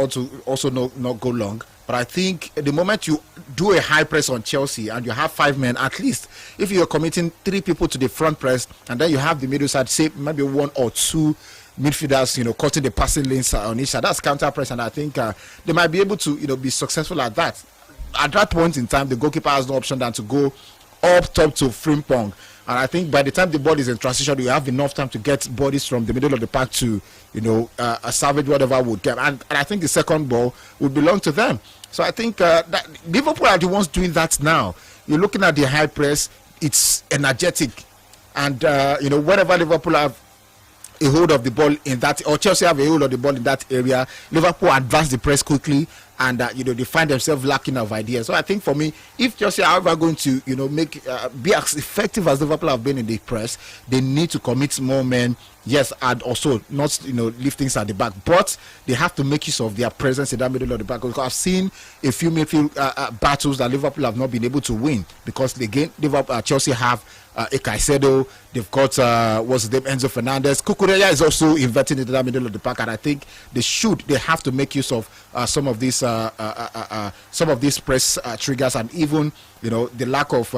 also not go long. But I think the moment you do a high press on Chelsea and you have 5 men, at least if you're committing 3 people to the front press and then you have the middle side, say maybe 1 or 2 midfielders, cutting the passing lanes on each side, that's counter press, and I think they might be able to, be successful at that. At that point in time, the goalkeeper has no option than to go up top to Frimpong. And I think by the time the ball is in transition, you have enough time to get bodies from the middle of the park to, salvage whatever would get. And I think the second ball would belong to them. So I think that Liverpool are the ones doing that now. You're looking at the high press, it's energetic. And, whenever Liverpool have a hold of the ball in that, or Chelsea have a hold of the ball in that area, Liverpool advance the press quickly, and they find themselves lacking of ideas. So I think for me, if Chelsea are ever going to be as effective as Liverpool have been in the press, they need to commit more men. Yes, and also not leave things at the back, but they have to make use of their presence in that middle of the back. Because I've seen a few midfield battles that Liverpool have not been able to win because Chelsea have a Caicedo, they've got what's his name, Enzo Fernandez. Cucurella is also inverted into that middle of the park, and I think they have to make use of some of these press triggers, and even the lack of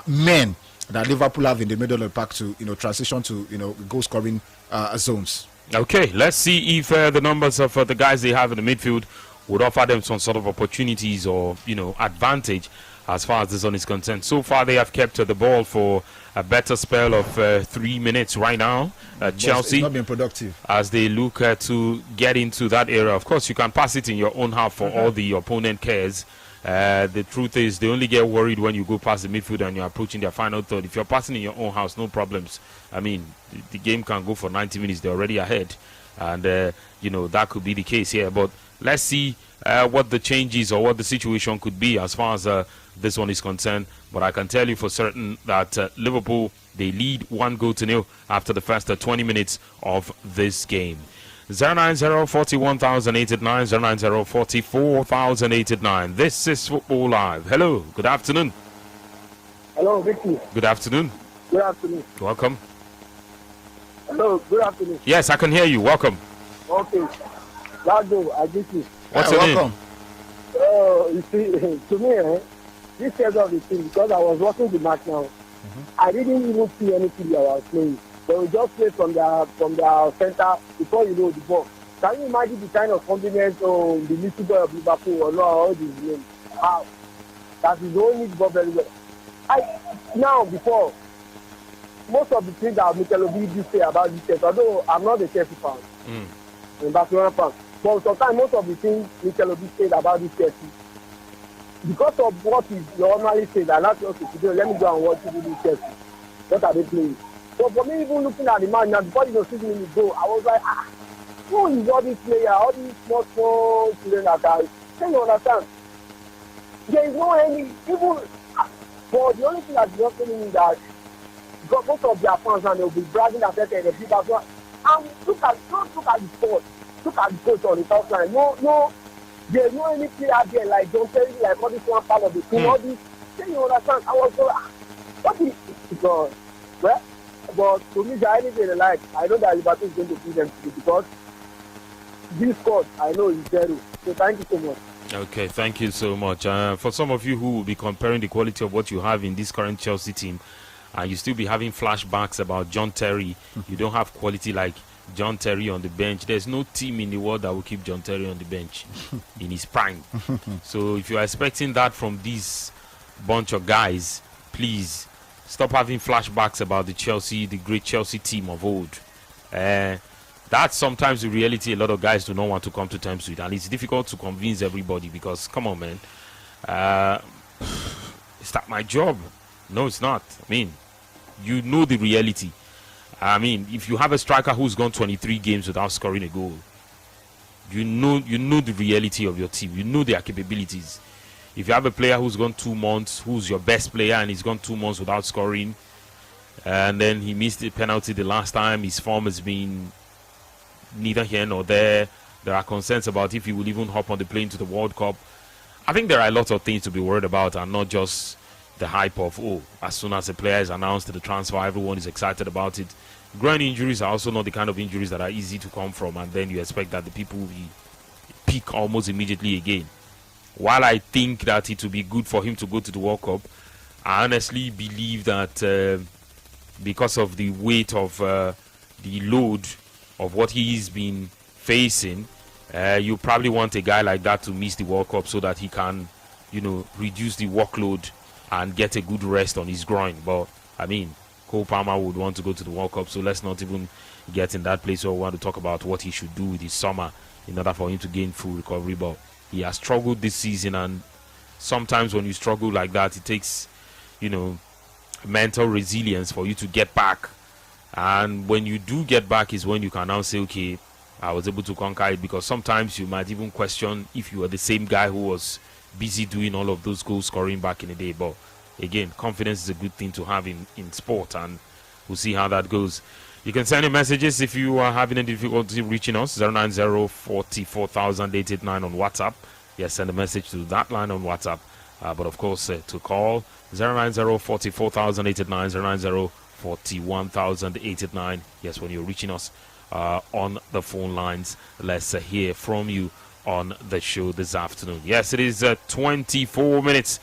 men that Liverpool have in the middle of the park to transition to goal scoring zones. Okay, let's see if the numbers of the guys they have in the midfield would offer them some sort of opportunities or advantage as far as this one is concerned. So far, they have kept the ball for a better spell of 3 minutes right now. Chelsea, it's not been productive as they look to get into that area. Of course, you can pass it in your own half for all the opponent cares. The truth is, they only get worried when you go past the midfield and you're approaching their final third. If you're passing in your own house, no problems. I mean, the game can go for 90 minutes. They're already ahead. And, that could be the case here. But let's see what the changes or what the situation could be as far as this one is concerned. But I can tell you for certain that Liverpool, they lead 1-0 after the first 20 minutes of this game. 090-41,089, 090-44,089. This is Football Live. Hello, good afternoon. Hello, Vicky. Good afternoon. Good afternoon. Welcome. Hello, good afternoon. Yes, I can hear you. Welcome. Okay. Lado, I get you. What's your name? You see, to me, this stage of the team, because I was watching the match now, I didn't even see anything they were playing. They will just play from their center before the ball. Can you imagine the kind of confidence on the midfielder of Liverpool or not all these names? Wow. That is only the ball very well. Before, most of the things that Mikel Obi did say about this test, although I'm not a Chelsea fan, I'm a Barcelona fan, but sometimes most of the things Mikel Obi said about this test, because of what he normally says, and not just today, let me go and watch this test. What are they playing? So for me, even looking at the man now, before 6 minutes ago, I was like, who is all these players, all these small children that are, can you understand? There is no any, even, but the only thing that's just telling me that, because most of their fans and they'll be bragging at the people as well. And look at the sport, look at the coach on the top line. No, there's no any player there like John Terry, like all this one part of the team, all this, can you understand? I was so, what is because, well, but to me, the anything they like, I know that Liverpool is going to beat them today because this squad, I know, is zero. So thank you so much. Okay, thank you so much. For some of you who will be comparing the quality of what you have in this current Chelsea team, and you still be having flashbacks about John Terry, you don't have quality like John Terry on the bench. There's no team in the world that will keep John Terry on the bench in his prime. So if you are expecting that from this bunch of guys, please stop having flashbacks about the great Chelsea team of old. That's sometimes the reality a lot of guys do not want to come to terms with, and it's difficult to convince everybody because, come on, man, is that my job? No, it's not. I mean, you know the reality. I mean, if you have a striker who's gone 23 games without scoring a goal, you know the reality of your team. You know their capabilities. If you have a player who's gone 2 months, who's your best player, and he's gone 2 months without scoring, and then he missed the penalty the last time, his form has been neither here nor there. There are concerns about if he will even hop on the plane to the World Cup. I think there are a lot of things to be worried about, and not just the hype of, as soon as a player is announced the transfer, everyone is excited about it. Groin injuries are also not the kind of injuries that are easy to come from, and then you expect that the people will be peak almost immediately again. While I think that it would be good for him to go to the World Cup, I honestly believe that because of the weight of the load of what he's been facing, you probably want a guy like that to miss the World Cup so that he can, reduce the workload and get a good rest on his groin. But I mean, Cole Palmer would want to go to the World Cup, so let's not even get in that place where we want to talk about what he should do with his summer in order for him to gain full recovery. But he has struggled this season, and sometimes when you struggle like that, it takes, mental resilience for you to get back. And when you do get back is when you can now say, okay, I was able to conquer it, because sometimes you might even question if you were the same guy who was busy doing all of those goal scoring back in the day. But again, confidence is a good thing to have in sport, and we'll see how that goes. You can send your messages if you are having any difficulty reaching us. 090-44,889 on WhatsApp. Yes, send a message to that line on WhatsApp. But of course, to call 090-44,889, 090-41,889. Yes, when you're reaching us on the phone lines, let's hear from you on the show this afternoon. Yes, it is 24 minutes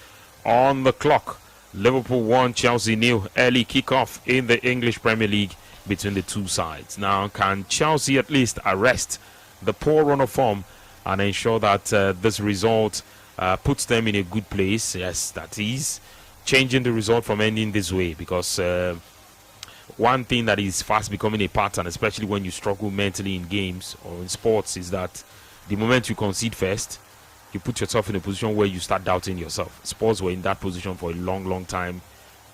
on the clock. Liverpool 1, Chelsea 0. Early kickoff in the English Premier League between the two sides. Now, can Chelsea at least arrest the poor run of form and ensure that this result puts them in a good place? Yes, that is changing the result from ending this way, because one thing that is fast becoming a pattern, especially when you struggle mentally in games or in sports, is that the moment you concede first, you put yourself in a position where you start doubting yourself. Spurs were in that position for a long time.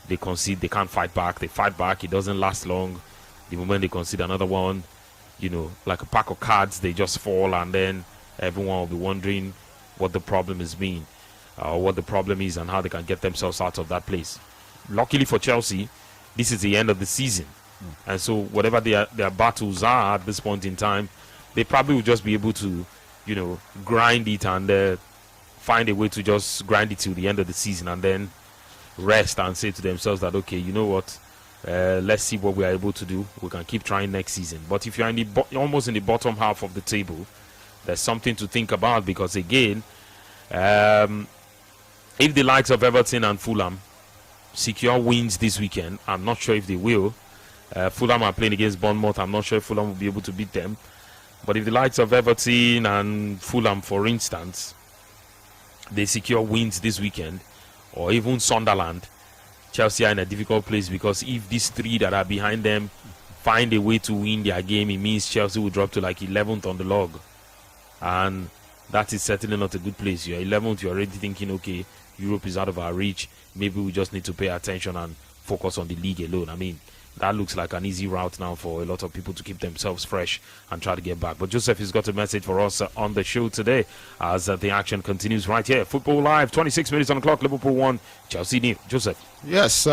They concede, they can't fight back. They fight back, it doesn't last long. The moment they concede another one, like a pack of cards, they just fall, and then everyone will be wondering what the problem has been, what the problem is, and how they can get themselves out of that place. Luckily for Chelsea, this is the end of the season. And so whatever their battles are at this point in time, they probably will just be able to, grind it and find a way to just grind it till the end of the season, and then rest and say to themselves that, okay, you know what, let's see what we are able to do. We can keep trying next season. But if you're almost in the bottom half of the table, there's something to think about, because again, if the likes of Everton and Fulham secure wins this weekend, I'm not sure if they will. Fulham are playing against Bournemouth. I'm not sure if Fulham will be able to beat them. But if the likes of Everton and Fulham, for instance, they secure wins this weekend, or even Sunderland, Chelsea are in a difficult place, because if these three that are behind them find a way to win their game, it means Chelsea will drop to like 11th on the log. And that is certainly not a good place. You're 11th, you're already thinking, okay, Europe is out of our reach. Maybe we just need to pay attention and focus on the league alone. I mean, that looks like an easy route now for a lot of people to keep themselves fresh and try to get back. But Joseph has got a message for us on the show today as the action continues right here. Football Live, 26 minutes on the clock. Liverpool 1, Chelsea 0. Joseph. Yes,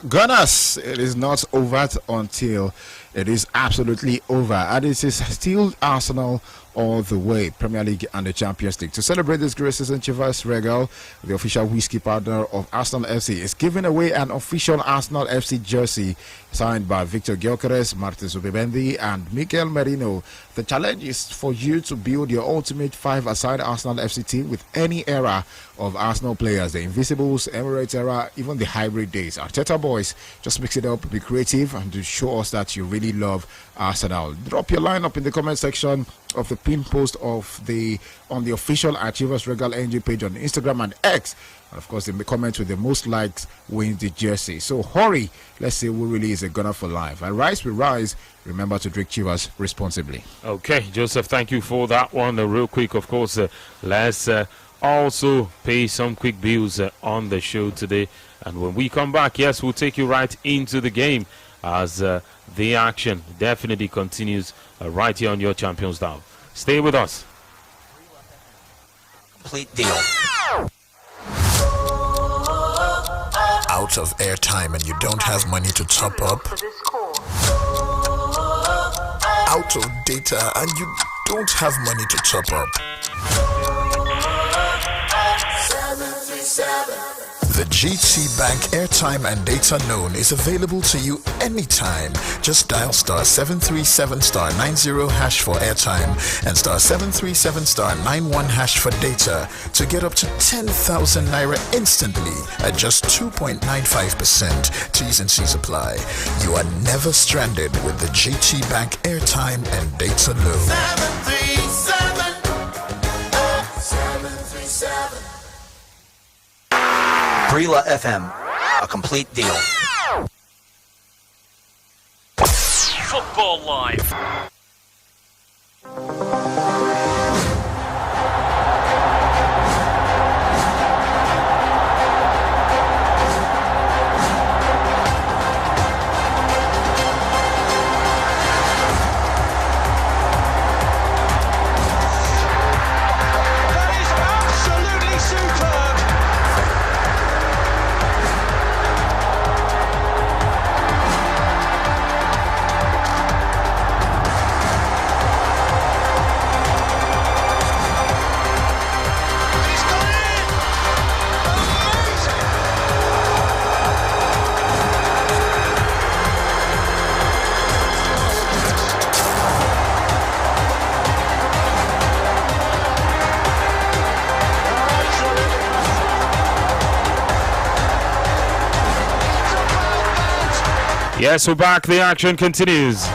Gunners, it is not over until it is absolutely over. And it is still Arsenal all the way, Premier League and the Champions League. To celebrate this great season, Chivas Regal, the official whiskey partner of Arsenal FC, is giving away an official Arsenal FC jersey signed by Victor Gyökeres, Martin Zubimendi, and Mikel Merino. The challenge is for you to build your ultimate five-a-side Arsenal FC team with any era of Arsenal players, the Invisibles, Emirates era, even the hybrid days. Arteta boys, just mix it up, be creative, and to show us that you really love Arsenal. Drop your lineup in the comment section of the pin post on the official Chivas Regal NG page on Instagram and X. And of course, the comment with the most likes wins the jersey. So hurry, let's see who really is a gunner for life. And rise we rise. Remember to drink Chivas responsibly. Okay, Joseph, thank you for that one. Real quick, of course, let's also pay some quick bills on the show today. And when we come back, yes, we'll take you right into the game as the action definitely continues right here on your Champions Dial. Stay with us. Complete deal. Out of airtime and you don't have money to top up. Out of data and you don't have money to top up. The GT Bank airtime and data loan is available to you anytime. Just dial star 737 star 90 hash for airtime and star 737 star 91 hash for data to get up to 10,000 naira instantly at just 2.95%. T's and C's apply. You are never stranded with the GT Bank airtime and data loan. 737. Brila FM, a complete deal. Football Live. Yes, we're back. The action continues.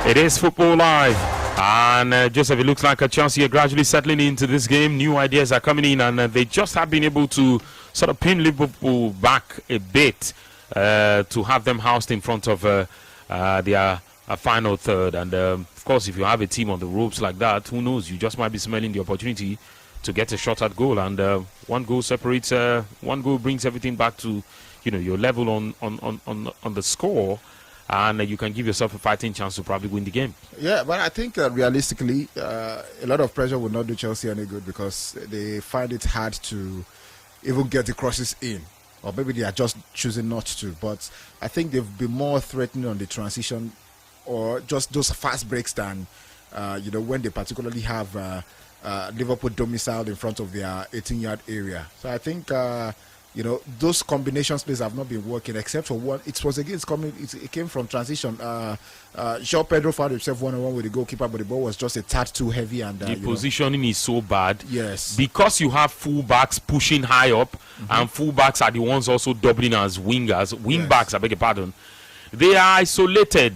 It is Football Live. And Joseph, it looks like Chelsea are gradually settling into this game. New ideas are coming in, and they just have been able to sort of pin Liverpool back a bit to have them housed in front of their final third. And, of course, if you have a team on the ropes like that, who knows? You just might be smelling the opportunity to get a shot at goal. And one goal separates, one goal brings everything back to your level on the score, and you can give yourself a fighting chance to probably win the game. Yeah, but I think realistically, a lot of pressure will not do Chelsea any good because they find it hard to even get the crosses in, or maybe they are just choosing not to. But I think they've been more threatening on the transition or just those fast breaks than when they particularly have Liverpool domiciled in front of their 18-yard area. So I think those combinations plays have not been working except for one. It was against it came from transition. João Pedro found himself 1-on-1 with the goalkeeper, but the ball was just a tad too heavy, and the positioning is so bad. Yes, because you have fullbacks pushing high up, and fullbacks are the ones also doubling as wingers. Wingbacks, I beg your pardon. They are isolated.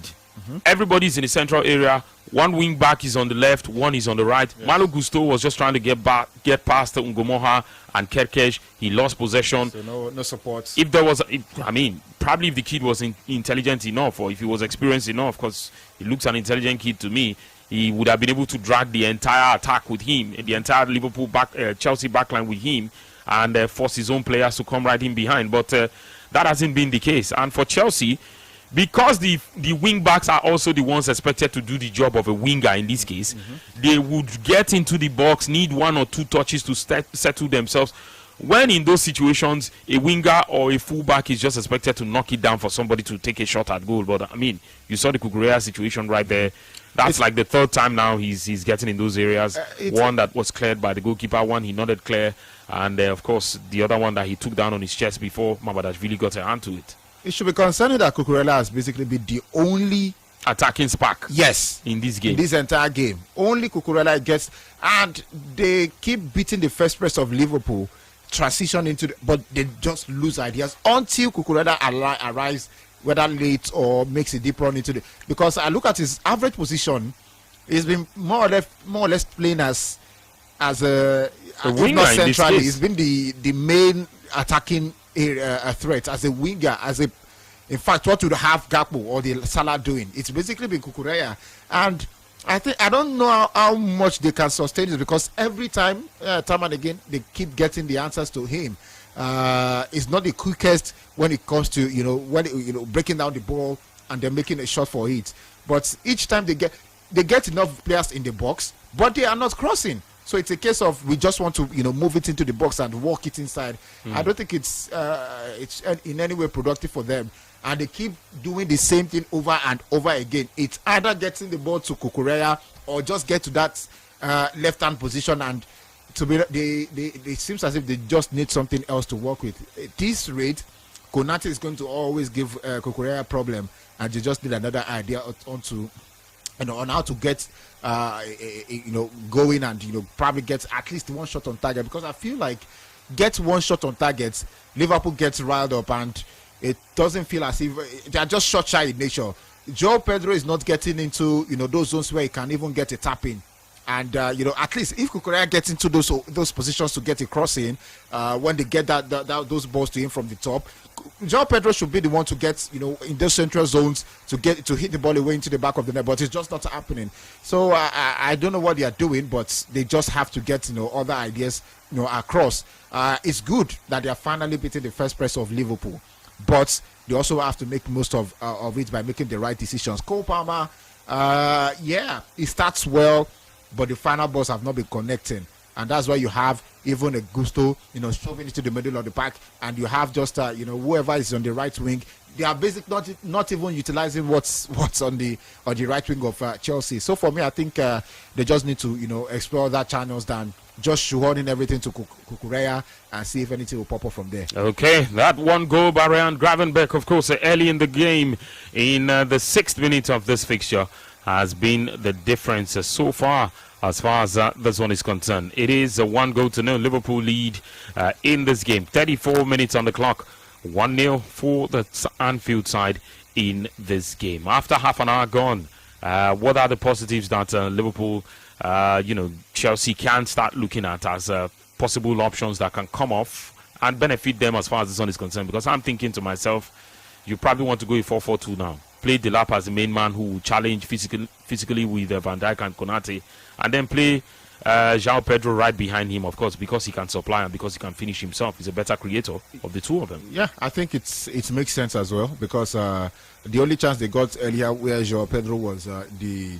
Everybody's in the central area. One wing back is on the left, one is on the right. Yes. Malo Gusto was just trying to get past Ngomoha and Kerkesh. He lost possession. So no support. If there was, probably if the kid was intelligent enough, or if he was experienced enough, because he looks an intelligent kid to me, he would have been able to drag the entire attack with him, the entire Liverpool Chelsea backline with him, and force his own players to come right in behind. But that hasn't been the case. And for Chelsea, because the wing backs are also the ones expected to do the job of a winger in this case, they would get into the box, need one or two touches to settle themselves. When in those situations, a winger or a fullback is just expected to knock it down for somebody to take a shot at goal. But you saw the Kukurea situation right there. That's like the third time now he's getting in those areas. One that was cleared by the goalkeeper, one he nodded clear, and of course the other one that he took down on his chest before Mabadashvili got a hand to it. It should be concerning that Cucurella has basically been the only attacking spark. Yes, in this game, in this entire game, only Cucurella gets, and they keep beating the first press of Liverpool, transition into, but they just lose ideas until Cucurella arrives, whether late or makes a deep run into the. Because I look at his average position, he's been more or less playing as a winger centrally. He's been the main attacking a threat as a winger, in fact, what would have Gakpo or the Salah doing? It's basically been Cucurella, and I don't know how much they can sustain it, because every time and again, they keep getting the answers to him. It's not the quickest when it comes to breaking down the ball and then making a shot for it. But each time they get enough players in the box, but they are not crossing. So it's a case of we just want to move it into the box and walk it inside. I don't think it's in any way productive for them, and they keep doing the same thing over and over again. It's either getting the ball to Cucurella or just get to that left hand position and to be, it seems as if they just need something else to work with. At this rate, Konate is going to always give Kukurea a problem, and they just need another idea onto, on how to get, going and probably get at least one shot on target. Because I feel like get one shot on target, Liverpool gets riled up, and it doesn't feel as if they are just shot shy in nature. João Pedro is not getting into those zones where he can even get a tap in. And at least if Kukurea gets into those positions to get a cross in, when they get those balls to him from the top, João Pedro should be the one to get in those central zones to hit the ball away into the back of the net. But it's just not happening. So I don't know what they are doing, but they just have to get other ideas across. It's good that they are finally beating the first press of Liverpool, but they also have to make most of it by making the right decisions. Cole Palmer, he starts well, but the final balls have not been connecting, and that's why you have even a Gusto, shoving into the middle of the park, and you have just whoever is on the right wing. They are basically not even utilizing what's on the right wing of Chelsea. So for me, I think they just need to explore that channels than just shoehorning everything to Kukurea and see if anything will pop up from there. Okay, that one goal by Ryan Gravenberch, of course, early in the game, in the 6th minute of this fixture, has been the difference so far as this one is concerned. It is a 1-0 Liverpool lead in this game. 34 minutes on the clock. 1-0 for the Anfield side in this game. After half an hour gone, what are the positives that Liverpool, Chelsea can start looking at as possible options that can come off and benefit them as far as this one is concerned? Because I'm thinking to myself, you probably want to go a 4-4-2 now. Play Delap as the main man who will challenge physically with Van Dijk and Konate, and then play João Pedro right behind him, of course, because he can supply and because he can finish himself. He's a better creator of the two of them. Yeah, I think it makes sense as well, because the only chance they got earlier where João Pedro was the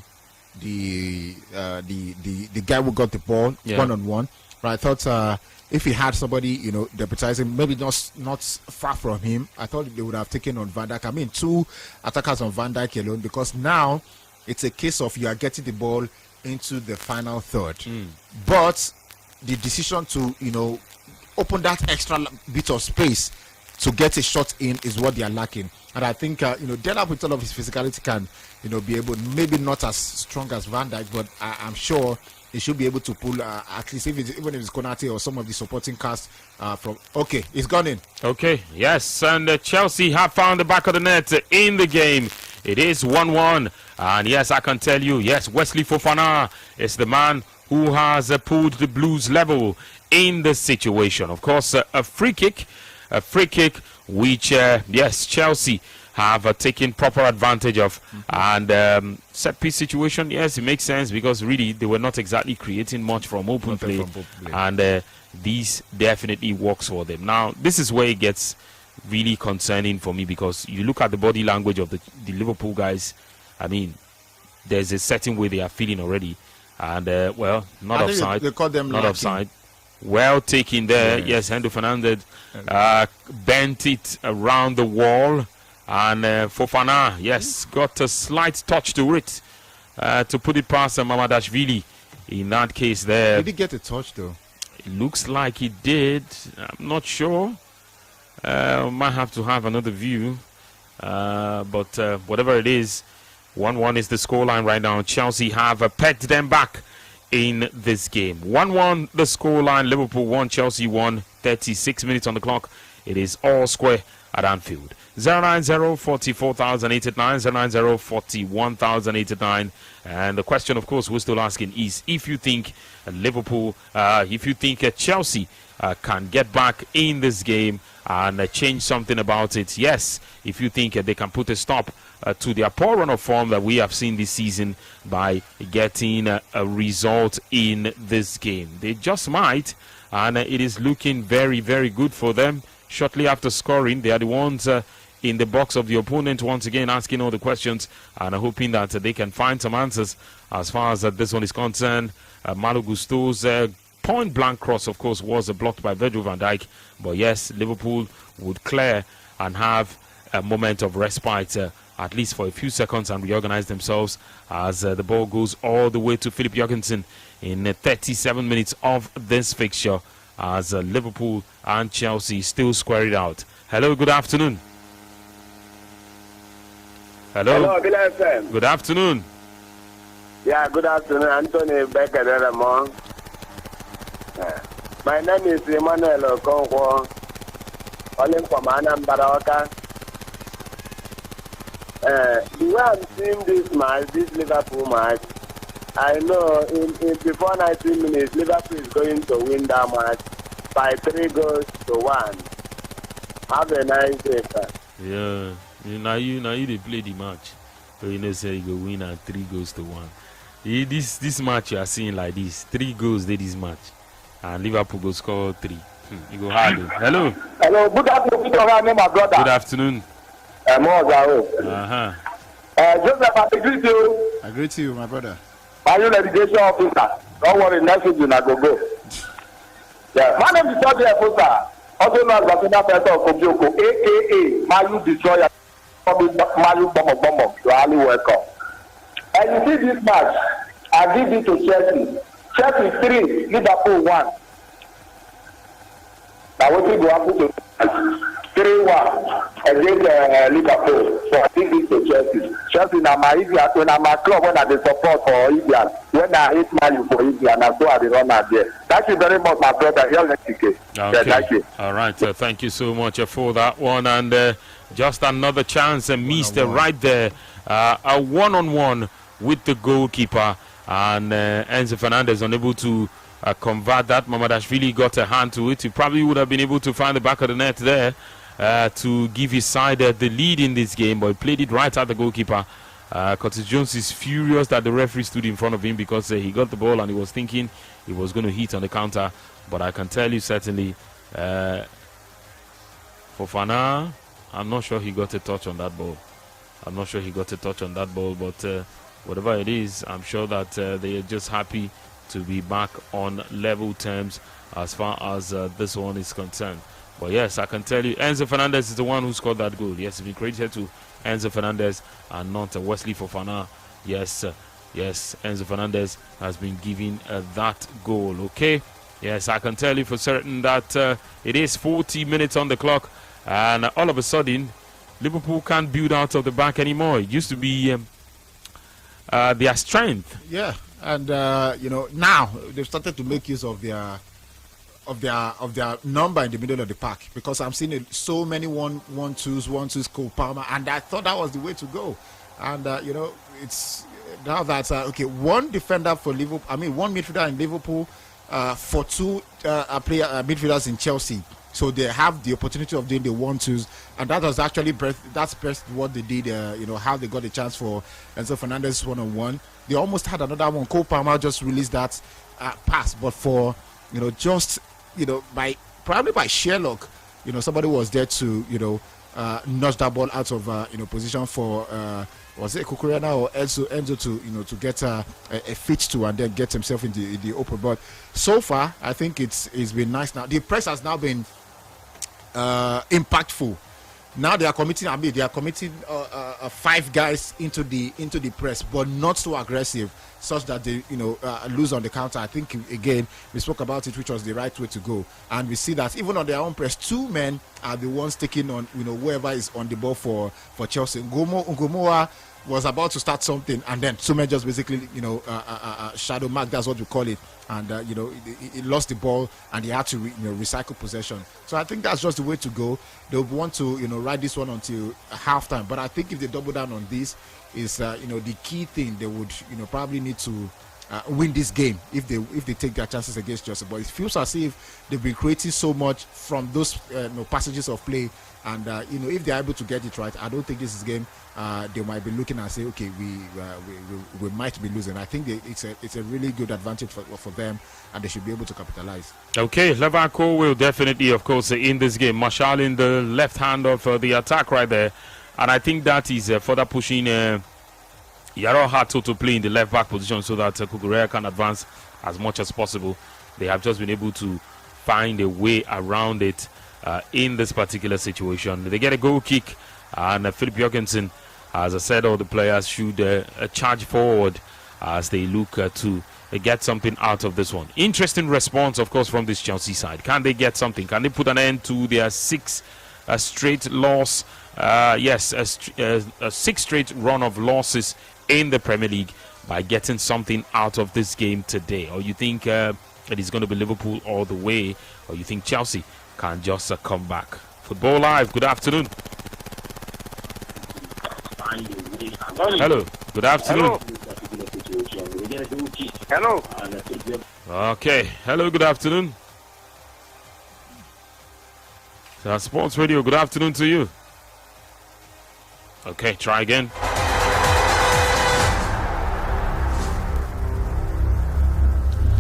guy who got the ball one-on-one. But I thought if he had somebody deputizing, maybe not far from him, I thought they would have taken on Van Dijk. I mean, 2 attackers on Van Dijk alone, because now it's a case of you are getting the ball into the final third. But the decision to open that extra bit of space to get a shot in is what they are lacking. And I think Delap, with all of his physicality, can be able, maybe not as strong as Van Dijk, but I'm sure he should be able to pull at least even if it's Konate or some of the supporting cast from. Okay, it's gone in. Okay, yes, and Chelsea have found the back of the net in the game. It is 1-1, and yes, I can tell you, yes, Wesley Fofana is the man who has pulled the Blues level in this situation. Of course, a free kick which yes, Chelsea have taken proper advantage of. And set piece situation, yes, it makes sense, because really they were not exactly creating much from open play. And these definitely works for them. Now, this is where it gets really concerning for me, because you look at the body language of the Liverpool guys. I mean, there's a certain way they are feeling already. And, not offside. They call them not offside. Well taken there. Yes, Hendo Fernandez bent it around the wall. And Fofana, yes, got a slight touch to it to put it past Mamadashvili. In that case there. Did he get a touch, though? It looks like he did. I'm not sure. Might have to have another view. But whatever it is, 1-1 is the scoreline right now. Chelsea have pegged them back in this game. 1-1 the scoreline. Liverpool 1, Chelsea 1. 36 minutes on the clock. It is all square at Anfield. 090-44,889, 090-41,889. And the question, of course, we're still asking is if you think Liverpool, if you think Chelsea can get back in this game and change something about it. Yes, if you think they can put a stop to their poor run of form that we have seen this season by getting a result in this game. They just might, and it is looking very, very good for them. Shortly after scoring, they are the ones in the box of the opponent, once again asking all the questions and hoping that they can find some answers as far as this one is concerned. Malo Gusto's point-blank cross, of course, was blocked by Virgil van Dijk. But yes, Liverpool would clear and have a moment of respite at least for a few seconds and reorganize themselves as the ball goes all the way to Philip Jorgensen in 37 minutes of this fixture as Liverpool and Chelsea still square it out. Hello, good afternoon. Hello, good afternoon. Yeah, good afternoon, Anthony Becker. My name is Emmanuel Okonkwo, calling from Anambra. The way I'm seeing this match, this Liverpool match, I know in before 90 minutes, Liverpool is going to win that match by 3-1. Have a nice day, sir. Yeah, now you they play the match, so you know say you go win at 3-1. This match you are seeing like this, 3 goals they this match, and Liverpool go score 3. You go hard. Hello. Hello, good afternoon, my brother. Good afternoon. Joseph, I greet you. I greet you, my brother. Are you navigation officer? Don't worry, next week you go. Yeah, my name is George Efusa, also known as Basina Peter of Kobjoko, aka Mayu Destroyer, Mayu Bombo. You are highly welcome. And you see this match, I give it to Chelsea. Chelsea 3, Liverpool 1. Now what we go happen to 3-1 against Liverpool. So I think it's to Chelsea. Chelsea na my India, when I'm a club when I support for India, when I hate Man for India, and I so I run out there. Thank you very much, my brother. Okay. Yeah, thank you. All right. Thank you so much for that one. And just another chance missed right there. A one-on-one with the goalkeeper. And Enzo Fernandez unable to convert that. Mamadashvili got a hand to it. He probably would have been able to find the back of the net there to give his side the lead in this game, but he played it right at the goalkeeper. Curtis Jones is furious that the referee stood in front of him because he got the ball and he was thinking he was going to hit on the counter. But I can tell you certainly, Fofana, I'm not sure he got a touch on that ball. But whatever it is, I'm sure that they are just happy to be back on level terms as far as this one is concerned. But yes, I can tell you, Enzo Fernandez is the one who scored that goal. Yes, it's been credited to Enzo Fernandez and not Wesley Fofana. Yes, Enzo Fernandez has been given that goal. Okay, yes, I can tell you for certain that it is 40 minutes on the clock, and all of a sudden, Liverpool can't build out of the back anymore. It used to be their strength. Yeah, and now they've started to make use of their number in the middle of the pack, because I'm seeing so many one-twos, Cole Palmer, and I thought that was the way to go. And it's now that one defender for Liverpool, one midfielder in Liverpool for 2 midfielders in Chelsea. So they have the opportunity of doing the 1-2s, and that was actually that's best what they did. How they got the chance for Enzo Fernandez 1-on-1. They almost had another one. Cole Palmer just released that pass, but for by sheer luck, somebody was there to nudge that ball out of position for was it Cucurella or Enzo to get a fit to and then get himself in the open. But so far, I think it's been nice. Now the press has now been impactful. Now they are committing 5 guys into the press, but not so aggressive, such that they lose on the counter. I think again we spoke about it, which was the right way to go, and we see that even on their own press, 2 men are the ones taking on whoever is on the ball for Chelsea. Ngomoa was about to start something, and then 2 men just basically shadow mark. That's what we call it. And he lost the ball, and he had to recycle possession. So I think that's just the way to go. They'll want to ride this one until halftime. But I think if they double down on this, is the key thing. They would probably need to win this game if they take their chances against Chelsea. But it feels as if they've been creating so much from those passages of play. And if they're able to get it right, I don't think this is a game they might be looking and say, okay, we might be losing. I think it's a really good advantage for them, and they should be able to capitalize. Okay, Liverpool will definitely, of course, in this game. Martial in the left hand of the attack right there, and I think that is further pushing Yaro Hato to play in the left back position so that Cucurella can advance as much as possible. They have just been able to find a way around it in this particular situation. They get a goal kick, and Philip Jorgensen as I said, all the players should charge forward as they look to get something out of this one. Interesting response, of course, from this Chelsea side. Can they get something? Can they put an end to their six straight loss? Yes, a six straight run of losses in the Premier League by getting something out of this game today? Or you think it is going to be Liverpool all the way? Or you think Chelsea can just come back? Football Live, good afternoon. Hello, good afternoon. Hello. Okay, hello, good afternoon. Sports Radio, good afternoon to you. Okay, try again.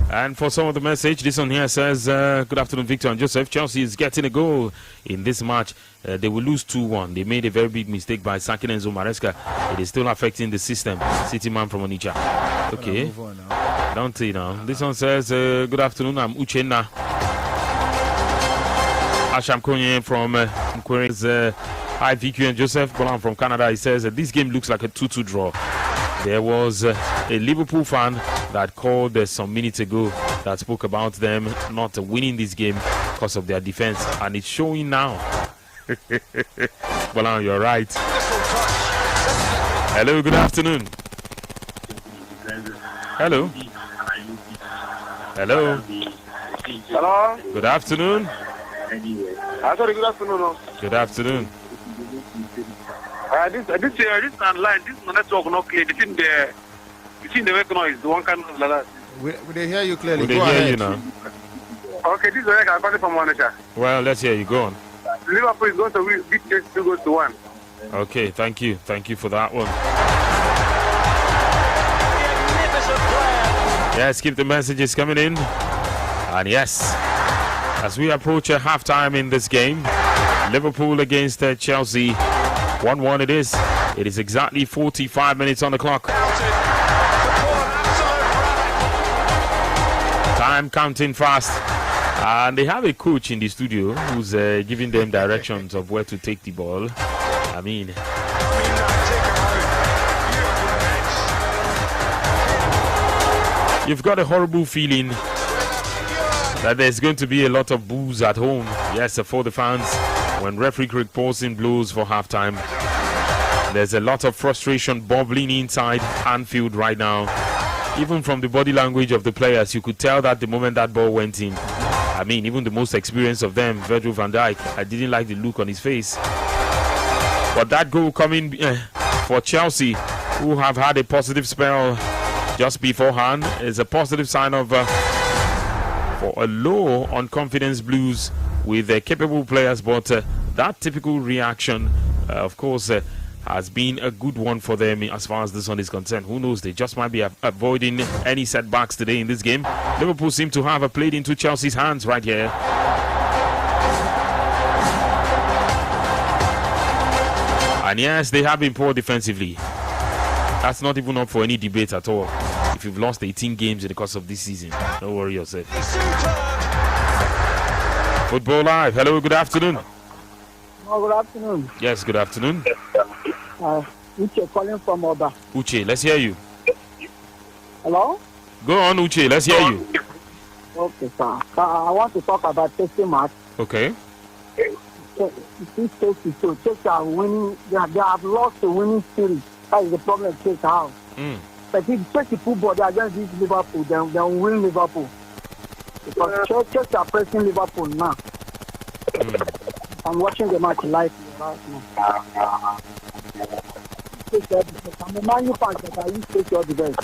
And for some of the message, this one here says, good afternoon, Victor and Joseph. Chelsea is getting a goal in this match. They will lose 2-1. They made a very big mistake by sacking Enzo Maresca. It is still affecting the system. City man from Onitsha. Okay. Don't see now. This one says, good afternoon, I'm Uchenna. Asham Konye from Mkwere. Hi, Vicky and Joseph. Bolan from Canada. He says, this game looks like a 2-2 draw. There was a Liverpool fan that called some minutes ago that spoke about them not winning this game because of their defense, and it's showing now. Well, you're right. Hello, good afternoon. Hello. Hello. Hello. Good afternoon. Sorry, good afternoon. Good afternoon. This online, this network not clear. Between the make noise, the one kind of like that. We hear you clearly. We Go hear ahead. you now. Okay, this is where I'm calling from Onitsha. Well, let's hear you. Go on. Liverpool is going to beat Chelsea 2-1. Okay, thank you. Thank you for that one. Yes, keep the messages coming in. And yes, as we approach a halftime in this game, Liverpool against Chelsea, 1-1 it is. It is exactly 45 minutes on the clock. Time counting fast. And they have a coach in the studio who's giving them directions of where to take the ball. I mean, you've got a horrible feeling that there's going to be a lot of boos at home. Yes, for the fans. When referee Craig Paulson blows for halftime, there's a lot of frustration bubbling inside Anfield right now. Even from the body language of the players, you could tell that the moment that ball went in, I mean, even the most experienced of them, Virgil van Dijk, I didn't like the look on his face. But that goal coming for Chelsea, who have had a positive spell just beforehand, is a positive sign of for a low on confidence blues with capable players, but that typical reaction, of course, has been a good one for them as far as this one is concerned. Who knows, they just might be avoiding any setbacks today in this game. Liverpool seem to have played into Chelsea's hands right here. And yes, they have been poor defensively. That's not even up for any debate at all. If you've lost 18 games in the course of this season, don't worry yourself. Football Live. Hello, good afternoon. Oh, good afternoon. Yes, good afternoon. Uche calling from Oba. Uche, let's hear you. Hello? Go on, Uche, let's hear you. Okay, sir. I want to talk about Chelsea match. Okay. Chelsea are winning. They have lost the winning series. That is the problem Chelsea have. But if Chelsea football, they are against this Liverpool, they will win Liverpool. Because Chelsea are pressing Liverpool now. I'm watching the match live right now. I'm a Man U fan, but I use Chelsea all the best.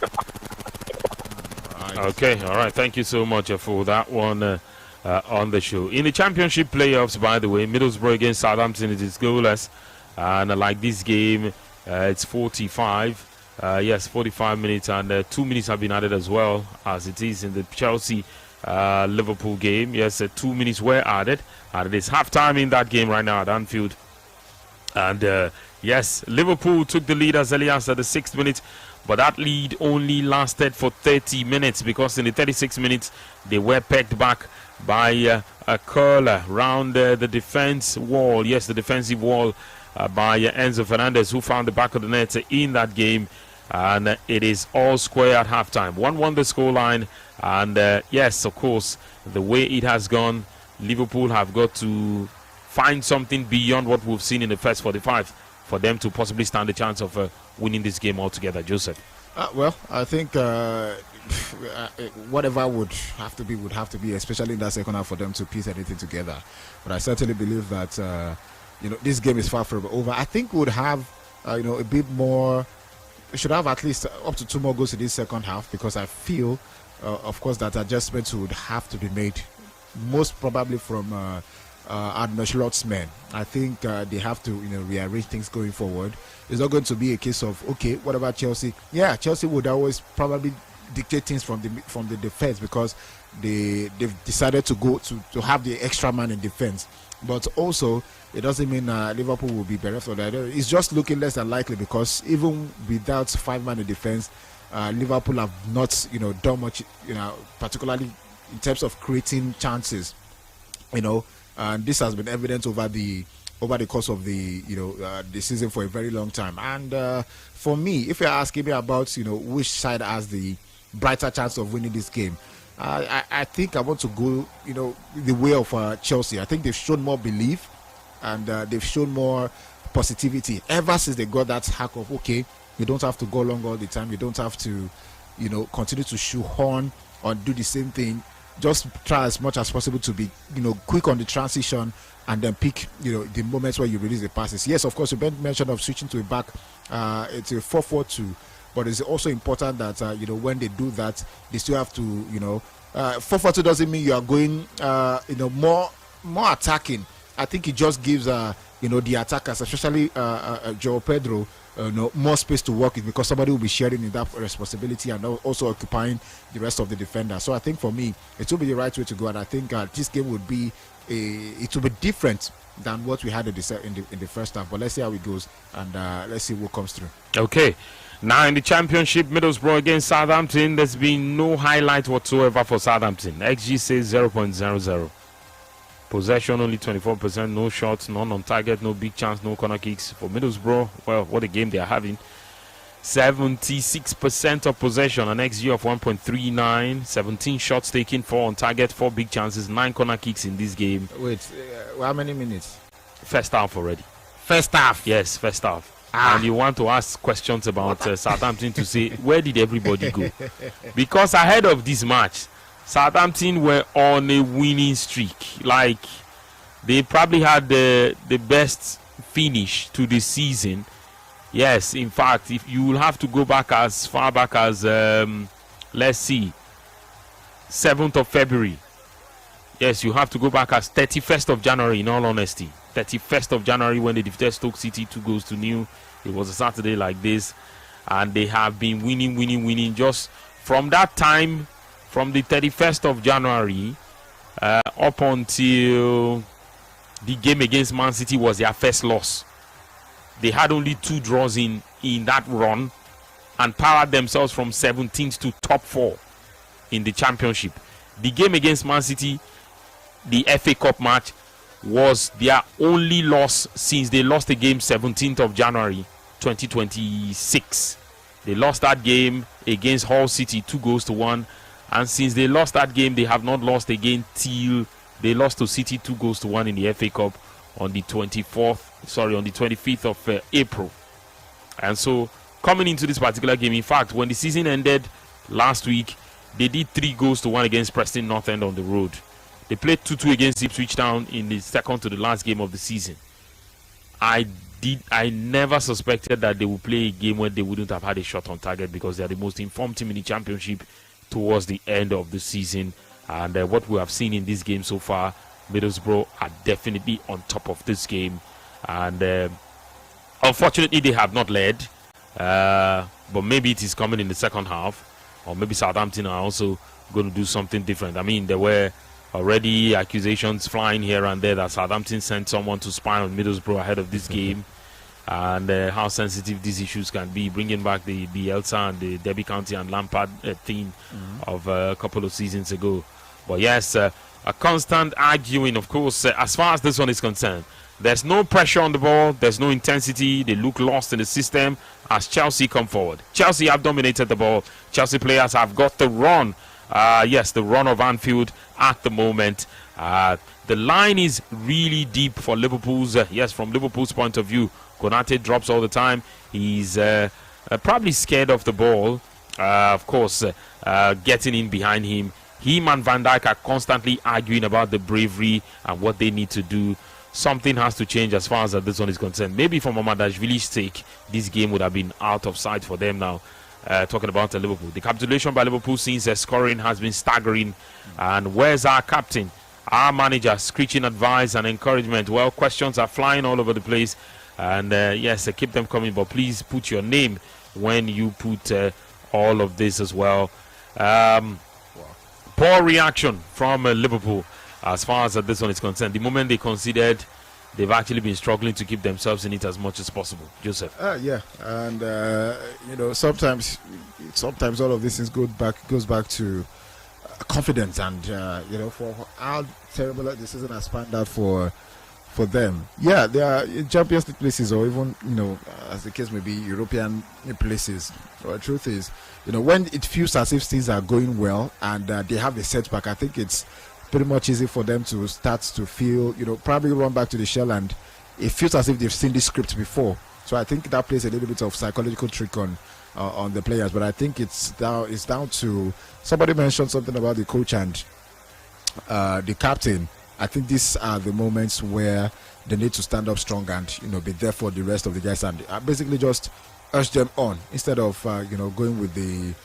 Okay, all right. Thank you so much for that one on the show. In the Championship playoffs, by the way, Middlesbrough against Southampton, it is goalless. And like this game, it's 45. Yes, 45 minutes, and 2 minutes have been added as well, as it is in the Chelsea Liverpool game. Yes, 2 minutes were added, and it is halftime in that game right now at Anfield. And yes, Liverpool took the lead as early as the 6th minute, but that lead only lasted for 30 minutes because in the 36 minutes they were pegged back by a curler round the defense wall. Yes, the defensive wall by Enzo Fernandez, who found the back of the net in that game. And it is all square at halftime. 1-1 the scoreline. And yes, of course, the way it has gone, Liverpool have got to find something beyond what we've seen in the first 45 for them to possibly stand a chance of winning this game altogether. Joseph. Well, I think whatever would have to be, especially in that second half, for them to piece anything together. But I certainly believe that this game is far from over. I think we would have a bit more. We should have at least up to 2 more goals in this second half, because I feel, of course, that adjustments would have to be made, most probably from Arne Slot's men. I think they have to rearrange things going forward. It's not going to be a case of, okay, what about Chelsea? Yeah, Chelsea would always probably dictate things from the defense, because they've decided to go to have the extra man in defense. But also, it doesn't mean Liverpool will be bereft of that. It's just looking less than likely, because even without 5-man in defense, Liverpool have not done much, particularly in terms of creating chances. And this has been evident over the course of the season for a very long time. And for me, if you're asking me about which side has the brighter chance of winning this game, I think I want to go the way of Chelsea. I think they've shown more belief, and they've shown more positivity ever since they got that hack of, okay, you don't have to go long all the time, you don't have to continue to shoehorn or do the same thing. Just try as much as possible to be quick on the transition, and then pick the moments where you release the passes. Yes, of course, you mentioned of switching to a back, it's a 4-4-2, but it's also important that when they do that, they still have to 4-4-2 doesn't mean you are going more attacking. I think it just gives the attackers, especially Joao Pedro, more space to work with, because somebody will be sharing in that responsibility and also occupying the rest of the defender. So I think for me, it will be the right way to go, and I think this game would be it will be different than what we had in the first half. But let's see how it goes, and let's see what comes through. Okay. Now in the Championship, Middlesbrough against Southampton, there's been no highlight whatsoever for Southampton. XG says 0.00. Possession only 24%, no shots, none on target, no big chance, no corner kicks. For Middlesbrough, well, what a game they are having. 76% of possession, an XG of 1.39, 17 shots taken, 4 on target, 4 big chances, 9 corner kicks in this game. Wait, how many minutes? First half already. First half? Yes, first half. And you want to ask questions about Southampton to say, where did everybody go? Because ahead of this match, Southampton were on a winning streak. Like, they probably had the best finish to the season. Yes, in fact, if you will have to go back as far back as, let's see, 7th of February. Yes, you have to go back as 31st of January, in all honesty. 31st of January, when they defeated Stoke City 2-0. It was a Saturday like this. And they have been winning. Just from that time, from the 31st of January up until the game against Man City was their first loss. They had only 2 draws in that run and powered themselves from 17th to top 4 in the Championship. The game against Man City, the FA Cup match, was their only loss since they lost the game 17th of January 2026. They lost that game against Hull City 2-1. And since they lost that game, they have not lost again till they lost to City 2-1 in the FA Cup on the 25th of April. And so, coming into this particular game, in fact, when the season ended last week, they did 3-1 against Preston North End on the road. They played 2-2 against Ipswich Town in the second to the last game of the season. I never suspected that they would play a game where they wouldn't have had a shot on target, because they are the most informed team in the Championship towards the end of the season. And what we have seen in this game so far, Middlesbrough are definitely on top of this game. And unfortunately, they have not led. But maybe it is coming in the second half. Or maybe Southampton are also going to do something different. I mean, there were already accusations flying here and there that Southampton sent someone to spy on Middlesbrough ahead of this game. And how sensitive these issues can be, bringing back the Bielsa and the Derby County and Lampard theme of a couple of seasons ago. But yes, a constant arguing, of course, as far as this one is concerned. There's no pressure on the ball. There's no intensity. They look lost in the system as Chelsea come forward. Chelsea have dominated the ball. Chelsea players have got the run. The run of Anfield at the moment. The line is really deep for Liverpool's. From Liverpool's point of view, Konate drops all the time. He's probably scared of the ball. Of course, getting in behind him. Him and Van Dijk are constantly arguing about the bravery and what they need to do. Something has to change as far as this one is concerned. Maybe for Mamadashvili's sake, this game would have been out of sight for them now. Talking about Liverpool. The capitulation by Liverpool since scoring has been staggering. And where's our captain? Our manager screeching advice and encouragement. Well, questions are flying all over the place. And keep them coming. But please put your name when you put all of this as well. Poor reaction from Liverpool as far as this one is concerned. The moment they conceded, they've actually been struggling to keep themselves in it as much as possible. Joseph. And sometimes all of this goes back to confidence, and for how terrible the season has panned out for them. Yeah, they are in Champions League places, or even as the case may be, European places. The truth is, when it feels as if things are going well and they have a setback, I think it's pretty much easy for them to start to feel, probably run back to the shell, and it feels as if they've seen this script before. So I think that plays a little bit of psychological trick on the players. But I think it's down to, somebody mentioned something about the coach and the captain. I think these are the moments where they need to stand up strong and be there for the rest of the guys, and basically just urge them on instead of going with the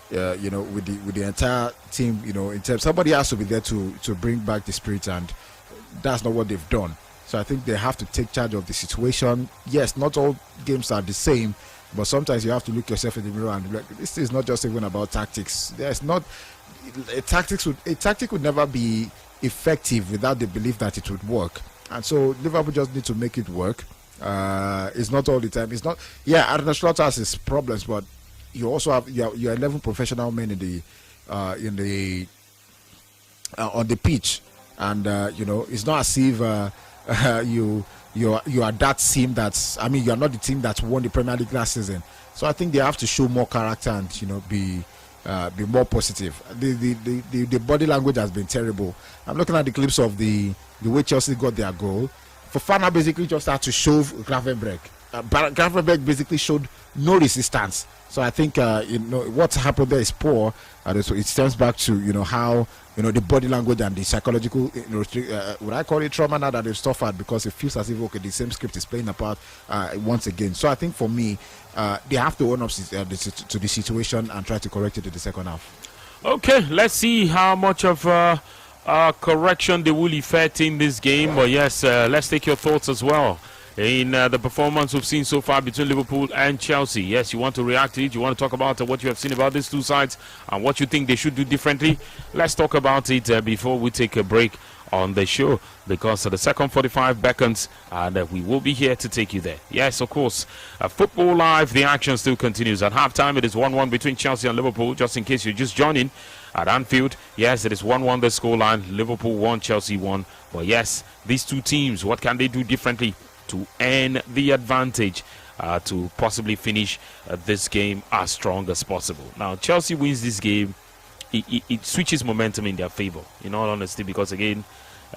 with the entire team. In terms, somebody has to be there to bring back the spirit, and that's not what they've done. So I think they have to take charge of the situation. Yes, not all games are the same, but sometimes you have to look yourself in the mirror and be like, this is not just even about tactics. There's not a tactic would never be effective without the belief that it would work. And so Liverpool just need to make it work. It's not all the time. It's not. Yeah, Arne Slot has his problems, but you also have your 11 professional men in the on the pitch, and it's not as if you are that team that's. I mean, you are not the team that won the Premier League last season. So I think they have to show more character and be more positive. The body language has been terrible. I'm looking at the clips of the way Chelsea got their goal. Fofana basically just had to shove Gravenberch. Gravenberch basically showed no resistance. So I think what's happened there is poor. So it stems back to how the body language and the psychological would I call it trauma now that they've suffered, because it feels as if the same script is playing a part once again. So I think for me, they have to own up to the situation and try to correct it in the second half. Okay, let's see how much of correction they will effect in this game. But yes, let's take your thoughts as well in the performance we've seen so far between Liverpool and Chelsea. Yes, you want to react to it, you want to talk about what you have seen about these two sides and what you think they should do differently. Let's talk about it before we take a break on the show, because the second 45 beckons and we will be here to take you there. Yes, of course, Football Live, the action still continues. At halftime, it is 1-1 between Chelsea and Liverpool, just in case you're just joining. At Anfield, yes, it is 1-1 the scoreline. Liverpool 1, Chelsea 1. But yes, these two teams, what can they do differently to earn the advantage to possibly finish this game as strong as possible? Now, Chelsea wins this game, it switches momentum in their favor, in all honesty, because again,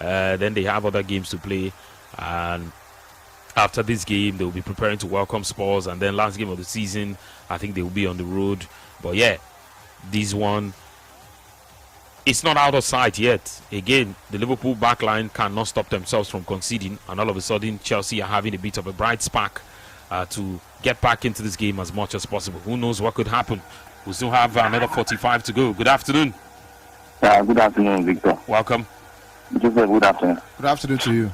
then they have other games to play, and after this game, they will be preparing to welcome Spurs, and then last game of the season, I think they will be on the road. But yeah, this one, it's not out of sight yet. Again, the Liverpool backline cannot stop themselves from conceding, and all of a sudden, Chelsea are having a bit of a bright spark to get back into this game as much as possible. Who knows what could happen? We still have another 45 to go. Good afternoon. Good afternoon, Victor. Welcome. Joseph, good afternoon. Good afternoon to you.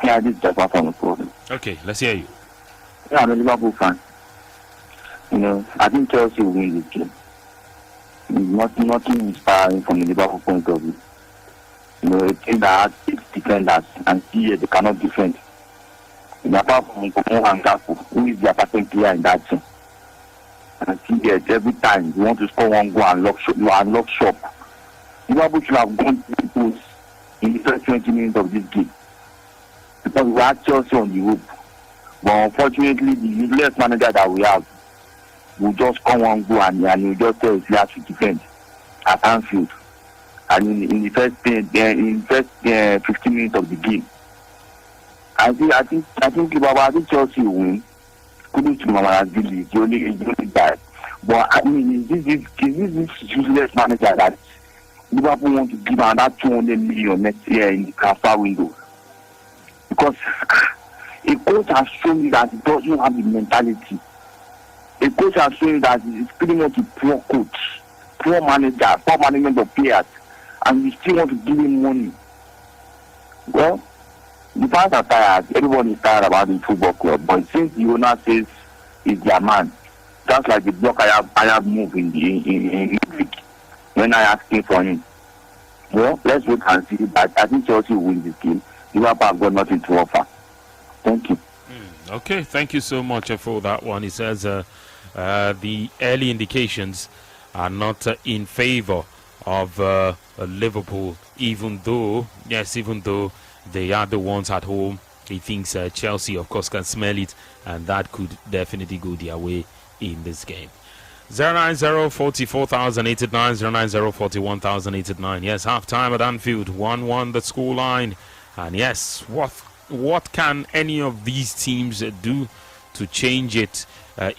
Yeah, this is just from the phone. Okay, let's hear you. Yeah, I'm a Liverpool fan. I think Chelsea will win this game. Nothing inspiring from the Liverpool point of view. A team that has 6 defenders and still they cannot defend. Apart from Nkomo and Gakpo, who is the attacking player in that team. And still every time you want to score one goal and lock shop. Liverpool should have gone to the post in the first 20 minutes of this game because we had Chelsea on the rope. But unfortunately, the useless manager that we have will just come one go and will just tell his players to defend at Anfield. And in the first 15 minutes of the game, I think Chelsea will win. Couldn't to Mamazili, the only guy. But I mean, is this useless manager that Liverpool want to give another 200 million next year in the transfer window? Because a coach has shown you that he doesn't have the mentality. A coach has shown you that he's pretty much a poor coach, poor manager, poor management of players, and you still want to give him money. Well, the fans are tired. Everyone is tired about the football club. But since the owner says he's their man, just like the block I have moved in the week when I asked him for him. Well, let's wait and see. But I think Chelsea will win this game. Liverpool have got nothing to offer. Thank you. Okay, thank you so much for that one. He says the early indications are not in favor of Liverpool, even though they are the ones at home. He thinks Chelsea, of course, can smell it, and that could definitely go their way in this game. 090-44,089, 090-41,089. Yes, half-time at Anfield, 1-1 the score line. And yes, what can any of these teams do to change it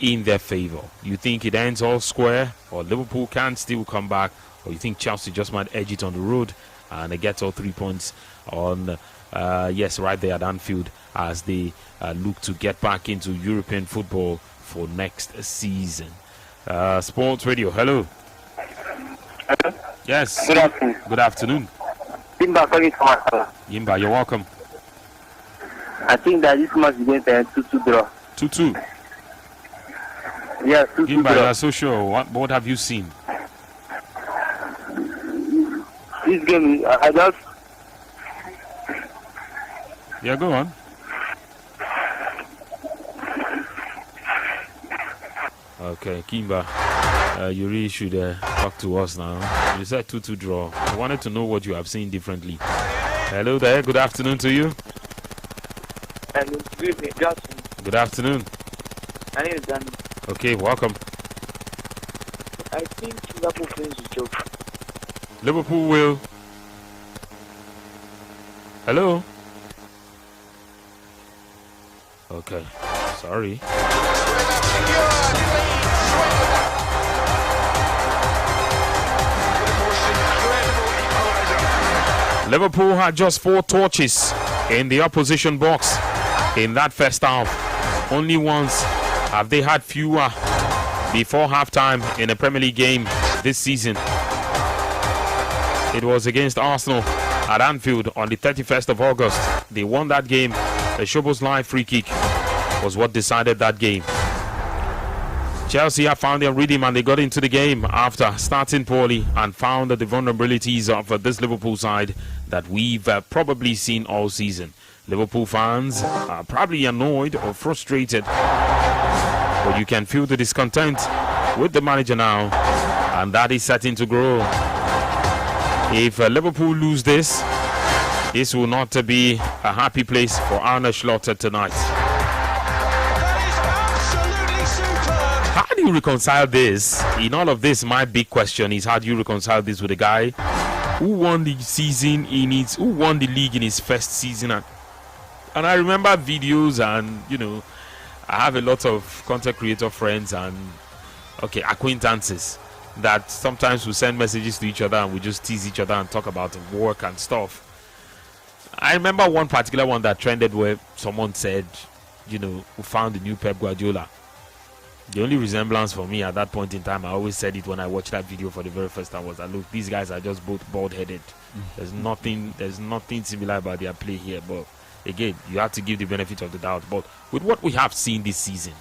in their favor? You think it ends all square, or Liverpool can still come back, or you think Chelsea just might edge it on the road and they get all 3 points on right there at Anfield as they look to get back into European football for next season? Sports Radio, hello. Hello? Yes. Good afternoon. Good afternoon. Yimba, you're welcome. I think that this match is going to end 2-2 draw. 2-2. Yes, 2-2 Yimba, draw. you're so sure. What have you seen? This game, I just... Yeah, go on. Okay, Kimba, you really should talk to us now. You said 2-2 draw. I wanted to know what you have seen differently. Hello there, good afternoon to you. Hello, good evening, Justin. Good afternoon. My name is Danny. Okay, welcome. I think Liverpool wins the job. Liverpool will. Hello? Okay, sorry. Liverpool had just 4 touches in the opposition box in that first half. Only once have they had fewer before halftime in a Premier League game this season. It was against Arsenal at Anfield on the 31st of August. They won that game. A Szoboszlai free kick was what decided that game. Chelsea have found their rhythm and they got into the game after starting poorly and found the vulnerabilities of this Liverpool side that we've probably seen all season. Liverpool fans are probably annoyed or frustrated, but you can feel the discontent with the manager now, and that is starting to grow. If Liverpool lose this will not be a happy place for Arne Slot tonight. How do you reconcile this? In all of this, my big question is, how do you reconcile this with a guy who won the season who won the league in his first season? And I remember videos, and I have a lot of content creator friends and acquaintances that sometimes we send messages to each other and we just tease each other and talk about work and stuff. I remember one particular one that trended where someone said, we found the new Pep Guardiola. The only resemblance for me at that point in time, I always said it when I watched that video for the very first time, was that look, these guys are just both bald-headed. There's nothing similar about their play here. But again, you have to give the benefit of the doubt. But with what we have seen this season,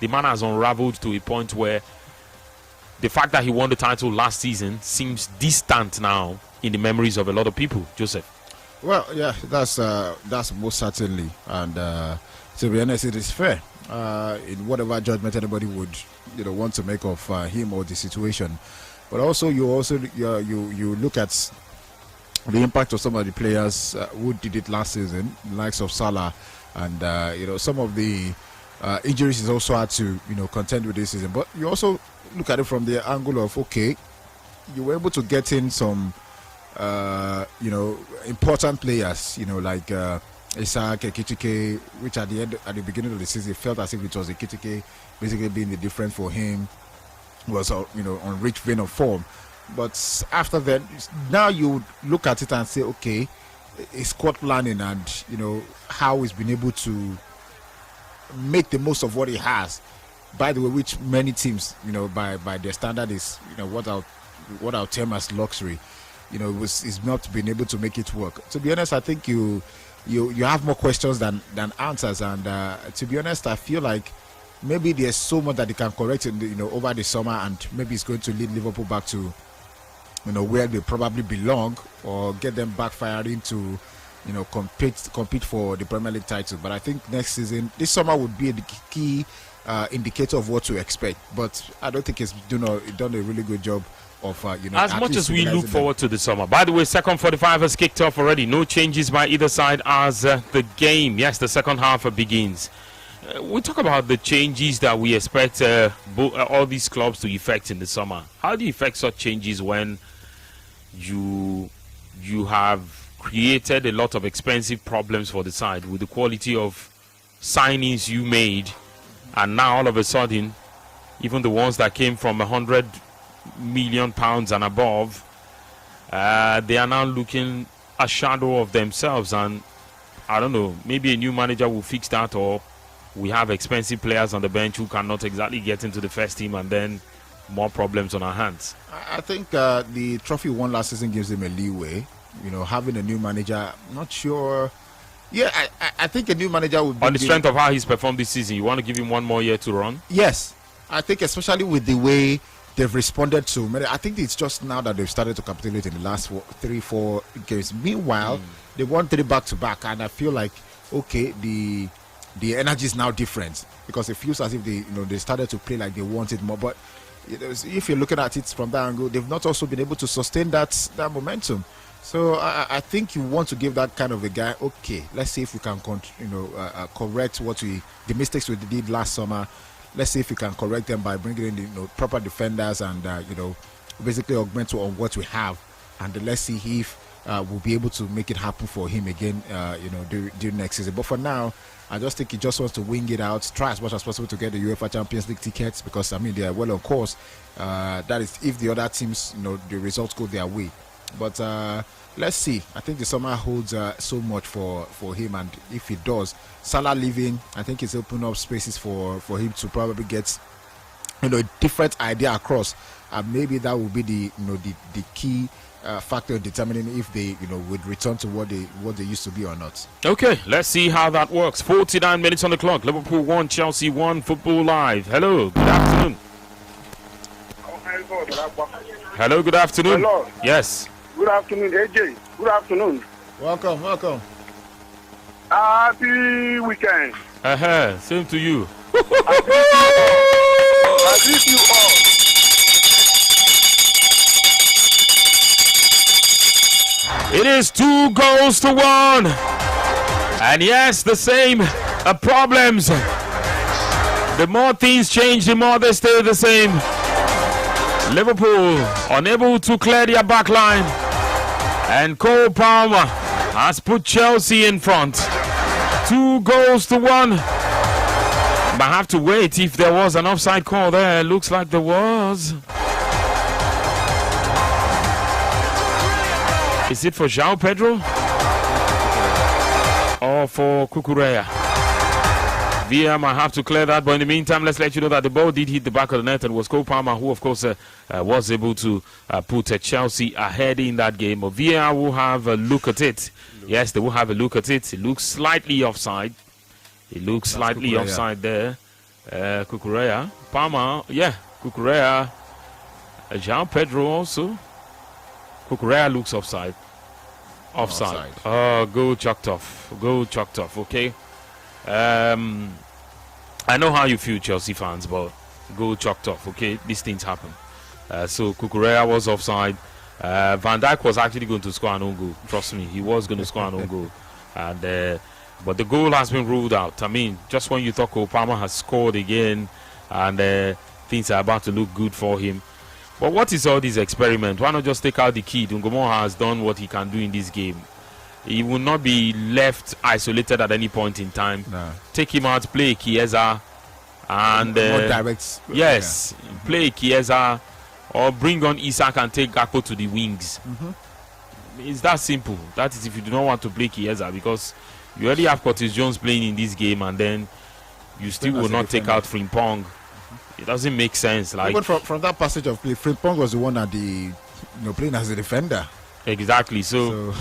the man has unraveled to a point where the fact that he won the title last season seems distant now in the memories of a lot of people. Joseph. Well, yeah, that's most certainly, and to be honest, it is fair. In whatever judgment anybody would want to make of him or the situation, but also you look at the impact of some of the players who did it last season, the likes of Salah, and some of the injuries is also hard to contend with this season. But you also look at it from the angle of, okay, you were able to get in some important players, like Isaac Ekitike, which at the beginning of the season, it felt as if it was Ekitike basically being the difference for him, was on rich vein of form. But after that, now you look at it and say, okay, it's squad planning and how he's been able to make the most of what he has. By the way, which many teams, by their standard is what I'll term as luxury. Is not been able to make it work. To be honest, I think you have more questions than answers, and to be honest, I feel like maybe there's so much that they can correct over the summer, and maybe it's going to lead Liverpool back to where they probably belong, or get them backfiring to compete for the Premier League title. But I think next season, this summer would be the key indicator of what to expect. But I don't think it's done a really good job of as much as we look forward to the summer. By the way, second 45 has kicked off already. No changes by either side as the game, the second half begins. We talk about the changes that we expect all these clubs to effect in the summer. How do you effect such changes when you have created a lot of expensive problems for the side with the quality of signings you made, and now all of a sudden, even the ones that came from £100 million and above, they are now looking a shadow of themselves, and I don't know, maybe a new manager will fix that, or we have expensive players on the bench who cannot exactly get into the first team, and then more problems on our hands. I think the trophy won last season gives them a leeway. Having a new manager, I'm not sure. Yeah, I think a new manager would be on the strength of how he's performed this season. You want to give him one more year to run? Yes, I think especially with the way they've responded to. I think it's just now that they've started to capitulate in the last 3-4 games. Meanwhile, they won 3 back-to-back, and I feel like okay, the energy is now different because it feels as if they started to play like they wanted more. But if you're looking at it from that angle, they've not also been able to sustain that momentum. So I think you want to give that kind of a guy, okay, let's see if we can correct the mistakes we did last summer. Let's see if we can correct them by bringing in the proper defenders and basically augment on what we have, and let's see if we'll be able to make it happen for him again during next season. But for now, I just think he just wants to wing it out, try as much as possible to get the UEFA Champions League tickets, because they are well on course. That is if the other teams the results go their way. But let's see. I think the summer holds so much for him, and if he does, Salah leaving, I think it's opened up spaces for him to probably get a different idea across, and maybe that will be the key factor determining if they would return to what they used to be or not. Okay, let's see how that works. 49 minutes on the clock. Liverpool 1, Chelsea 1. Football Live. Hello, good afternoon. Hello, good afternoon. Hello. Yes. Good afternoon, AJ. Good afternoon. Welcome. Happy weekend. Same to you. I greet you all. It is 2 goals to 1. And yes, the same problems. The more things change, the more they stay the same. Liverpool unable to clear their back line. And Cole Palmer has put Chelsea in front. 2 goals to 1. But I have to wait if there was an offside call there. Looks like there was. Is it for João Pedro? Or for Cucurella? VM, I have to clear that, but in the meantime, let's let you know that the ball did hit the back of the net, and was Cole Palmer who, of course, was able to put Chelsea ahead in that game. But VAR will have a look at it. Yes, they will have a look at it. It looks slightly offside. That's slightly Cucurella. Offside there. Cucurella. Palmer, Cucurella. João Pedro also. Cucurella looks offside. Offside. Goal chalked off. Okay. I know how you feel, Chelsea fans, but goal chalked off. Okay, these things happen. So Kukurea was offside. Van Dijk was actually going to score an own goal. Trust me, he was going to score an own goal. And but the goal has been ruled out. I mean, just when you thought Cole Palmer has scored again and things are about to look good for him. But what is all this experiment? Why not just take out the kid? Ngomoha has done what he can do in this game. He will not be left isolated at any point in time. No. Take him out, play Chiesa, and more direct. yes, play Chiesa, or bring on Isak and take Gakpo to the wings. It's that simple. That is if you do not want to play Chiesa, because you already have Curtis Jones playing in this game, and then you still will not take out Frimpong. It doesn't make sense. Like, even from that passage of play, Frimpong was the one at the playing as a defender. Exactly. So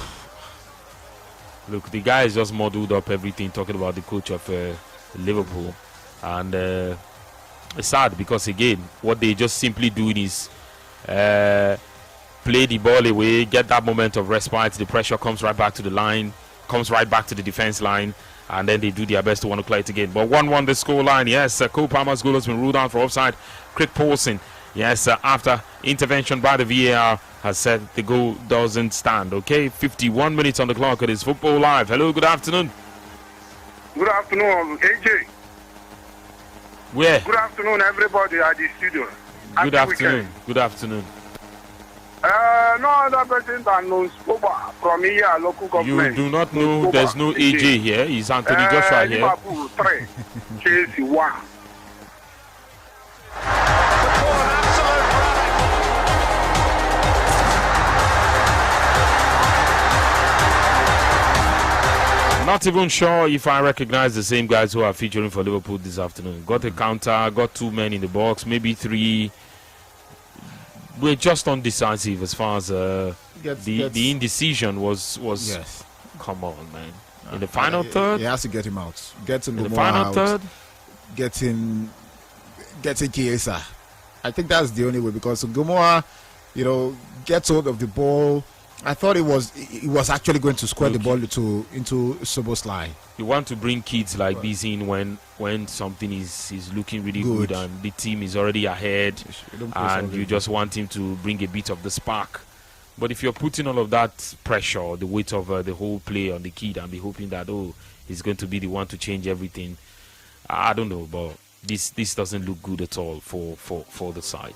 look, the guy is just muddled up everything, talking about the coach of Liverpool, and it's sad because again, what they just simply doing is play the ball away, get that moment of respite. The pressure comes right back to the line, comes right back to the defense line, and then they do their best to want to play it again. But 1-1 the score line. Yes, Cole Palmer's goal has been ruled out for offside. Craig Paulson, yes, after intervention by the VAR, has said the goal doesn't stand. Okay, 51 minutes on the clock. It is Football Live. Hello, good afternoon. Good afternoon, AJ. Where? Good afternoon, everybody at the studio. Good afternoon. Good afternoon. No other person than knows from here, local government. You do not know there's no AJ here. Is Anthony Joshua here? Liverpool 3, Chelsea 1. Not even sure if I recognize the same guys who are featuring for Liverpool this afternoon. Got a counter, got 2 men in the box, maybe 3. We're just undecisive as far as the indecision was. Yes. Come on, man. In the final third? He has to get him out. Get him in the final out. Third? Getting Chiesa. I think that's the only way, because Ngomoha, gets hold of the ball. I thought he was actually going to square the ball into Szoboszlai. You want to bring kids like this in when something is looking really good and the team is already ahead, and you just want him to bring a bit of the spark. But if you're putting all of that pressure, the weight of the whole play on the kid, and be hoping that he's going to be the one to change everything, I don't know, but this doesn't look good at all for the side.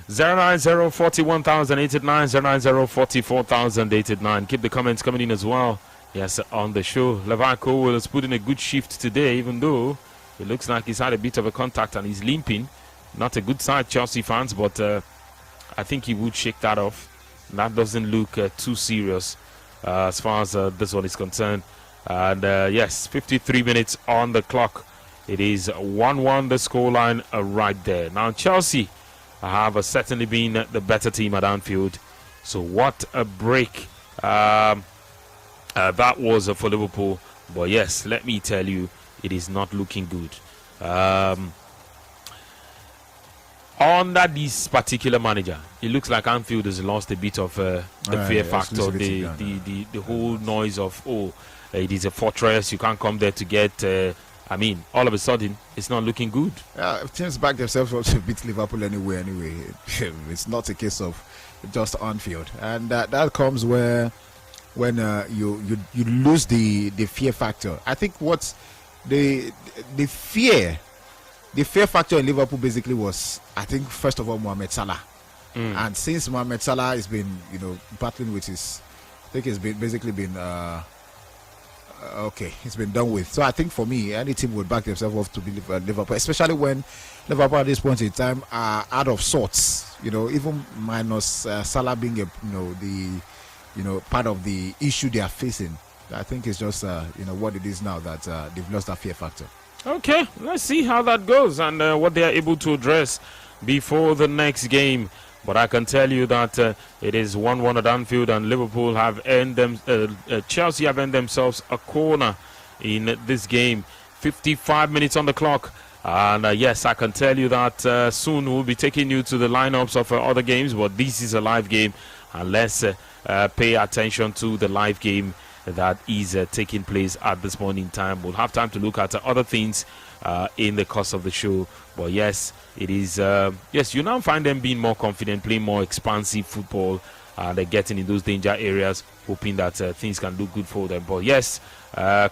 090-41,089, 090-44,089. Keep the comments coming in as well. Yes, on the show. Levanko has put in a good shift today, even though it looks like he's had a bit of a contact and he's limping. Not a good side, Chelsea fans, but I think he would shake that off. That doesn't look too serious as far as this one is concerned. And yes, 53 minutes on the clock. It is 1-1 the scoreline right there. Now, Chelsea have certainly been the better team at Anfield. So what a break that was for Liverpool. But yes, let me tell you, it is not looking good. Under this particular manager, it looks like Anfield has lost a bit of the fear factor, the whole noise of it is a fortress, you can't come there to get all of a sudden it's not looking good. Teams back themselves to beat Liverpool anyway. It's not a case of just Anfield, and that comes when you lose the fear factor. I think what's the fear factor in Liverpool basically was, I think, first of all, Mohamed Salah. And since Mohamed Salah has been battling with his, I think it's basically been it's been done with. So I think for me, any team would back themselves off to be Liverpool, especially when Liverpool at this point in time are out of sorts. Even minus Salah being the part of the issue they are facing. I think it's just what it is now that they've lost that fear factor. Okay, let's see how that goes and what they are able to address before the next game. But I can tell you that it is 1-1 at Anfield, and Liverpool have Chelsea have earned themselves a corner in this game. 55 minutes on the clock. And yes, I can tell you that soon we'll be taking you to the lineups of other games, but this is a live game, and let's pay attention to the live game that is taking place at this point in time. We'll have time to look at other things in the course of the show. But yes, it is. Yes, you now find them being more confident, playing more expansive football. They're getting in those danger areas, hoping that things can look good for them. But yes,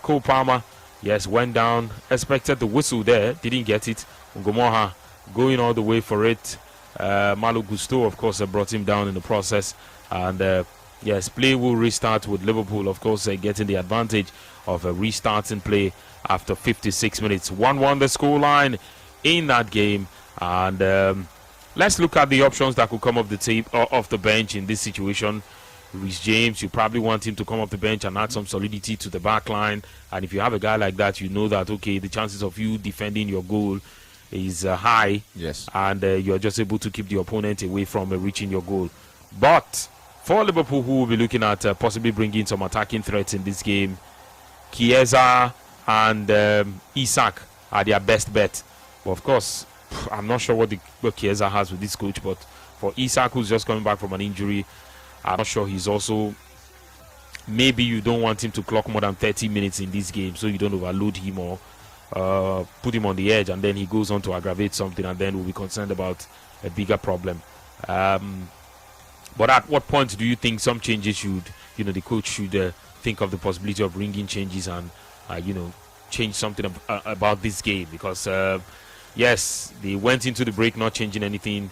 Cole Palmer, yes, went down, expected the whistle there, didn't get it. Ngomoha going all the way for it. Malo Gusto, of course, brought him down in the process. And yes, play will restart with Liverpool, of course, getting the advantage of restarting play after 56 minutes. 1-1 the scoreline in that game. And let's look at the options that could come off the tape or off the bench in this situation. Reece James, you probably want him to come off the bench and add some solidity to the back line. And if you have a guy like that, you know that, okay, the chances of you defending your goal is high. Yes. And you're just able to keep the opponent away from reaching your goal. But for Liverpool, who will be looking at possibly bringing some attacking threats in this game, Chiesa and Isak are their best bet. But of course, I'm not sure what Chiesa has with this coach, but for Isak, who's just coming back from an injury, I'm not sure he's also... Maybe you don't want him to clock more than 30 minutes in this game, so you don't overload him or put him on the edge, and then he goes on to aggravate something, and then we'll be concerned about a bigger problem. But at what point do you think some changes should, the coach should think of the possibility of bringing changes and, change something about this game? Because, yes, they went into the break not changing anything.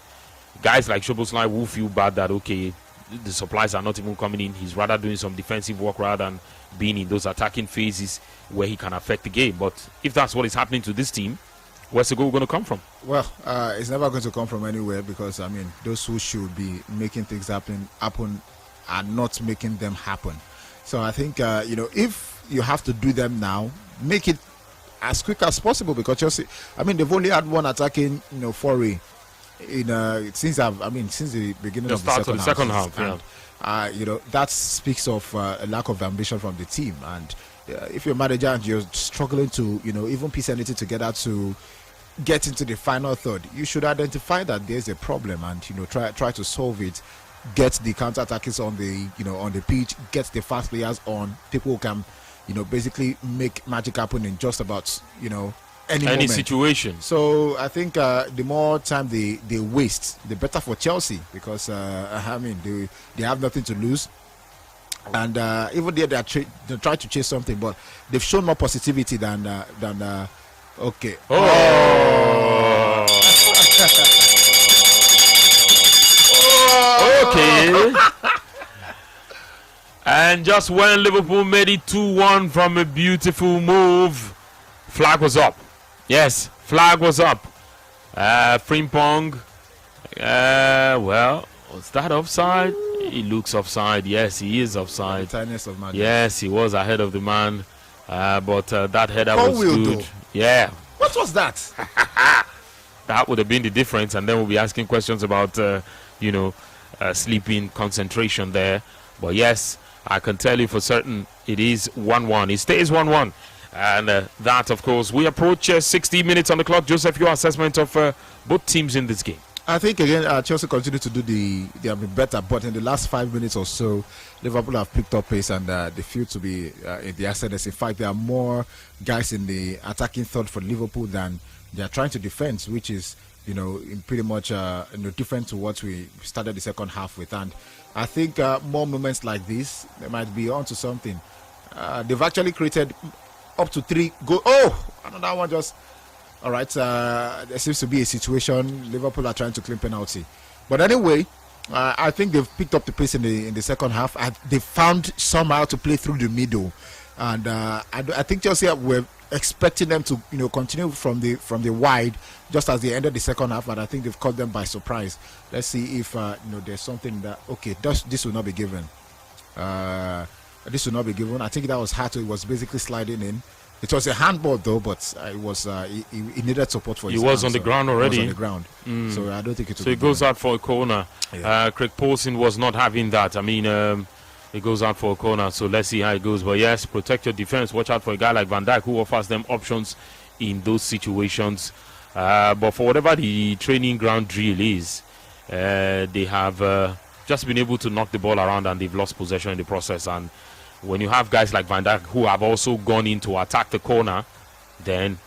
Guys like Szoboszlai will feel bad that, okay, the supplies are not even coming in. He's rather doing some defensive work rather than being in those attacking phases where he can affect the game. But if that's what is happening to this team, where's the goal going to come from? Well, it's never going to come from anywhere because, those who should be making things happen are not making them happen. So I think, if you have to do them now, make it as quick as possible because Chelsea, they've only had one attacking, foray since the beginning of the second half. And, that speaks of a lack of ambition from the team. And if you're a manager and you're struggling to, even piece anything together to get into the final third, you should identify that there's a problem and try to solve it. Get the counter attackers on the on the pitch. Get the fast players on. People who can basically make magic happen in just about any situation. So I think the more time they waste, the better for Chelsea because they have nothing to lose. And even there they try to chase something, but they've shown more positivity than okay. Okay. And just when Liverpool made it 2-1 from a beautiful move, flag was up. Yes, flag was up. Frimpong. Well, was that offside? He looks offside. Yes, he is offside. Yes, he was ahead of the man. But that header was good. Yeah. What was that? That would have been the difference. And then we'll be asking questions about, sleeping concentration there. But yes, I can tell you for certain it is 1-1. It stays 1-1. And that, of course, we approach 60 minutes on the clock. Joseph, your assessment of both teams in this game? I think, again, Chelsea continue to do they have been better. But in the last 5 minutes or so, Liverpool have picked up pace and they feel to be in the ascendance. In fact, there are more guys in the attacking third for Liverpool than they are trying to defend, which is, pretty much different to what we started the second half with. And I think more moments like this, they might be onto something. They've actually created up to 3 goals. Oh, another one just. All right. There seems to be a situation. Liverpool are trying to claim penalty, but anyway, I think they've picked up the pace in the second half. They found somehow to play through the middle, and I think Chelsea were expecting them to continue from the wide just as they ended the second half, but I think they've caught them by surprise. Let's see if there's something that this will not be given. This will not be given. I think that was Hato. It was basically sliding in. It was a handball though, but it was he needed support for his hand. He was on the ground already. He was on the ground. So I don't think it will. So it goes out for a corner. Yeah. Craig Paulson was not having that. It goes out for a corner. So let's see how it goes. But yes, protect your defense. Watch out for a guy like Van Dijk who offers them options in those situations. But for whatever the training ground drill is, they have just been able to knock the ball around and they've lost possession in the process. And when you have guys like Van Dijk who have also gone in to attack the corner, then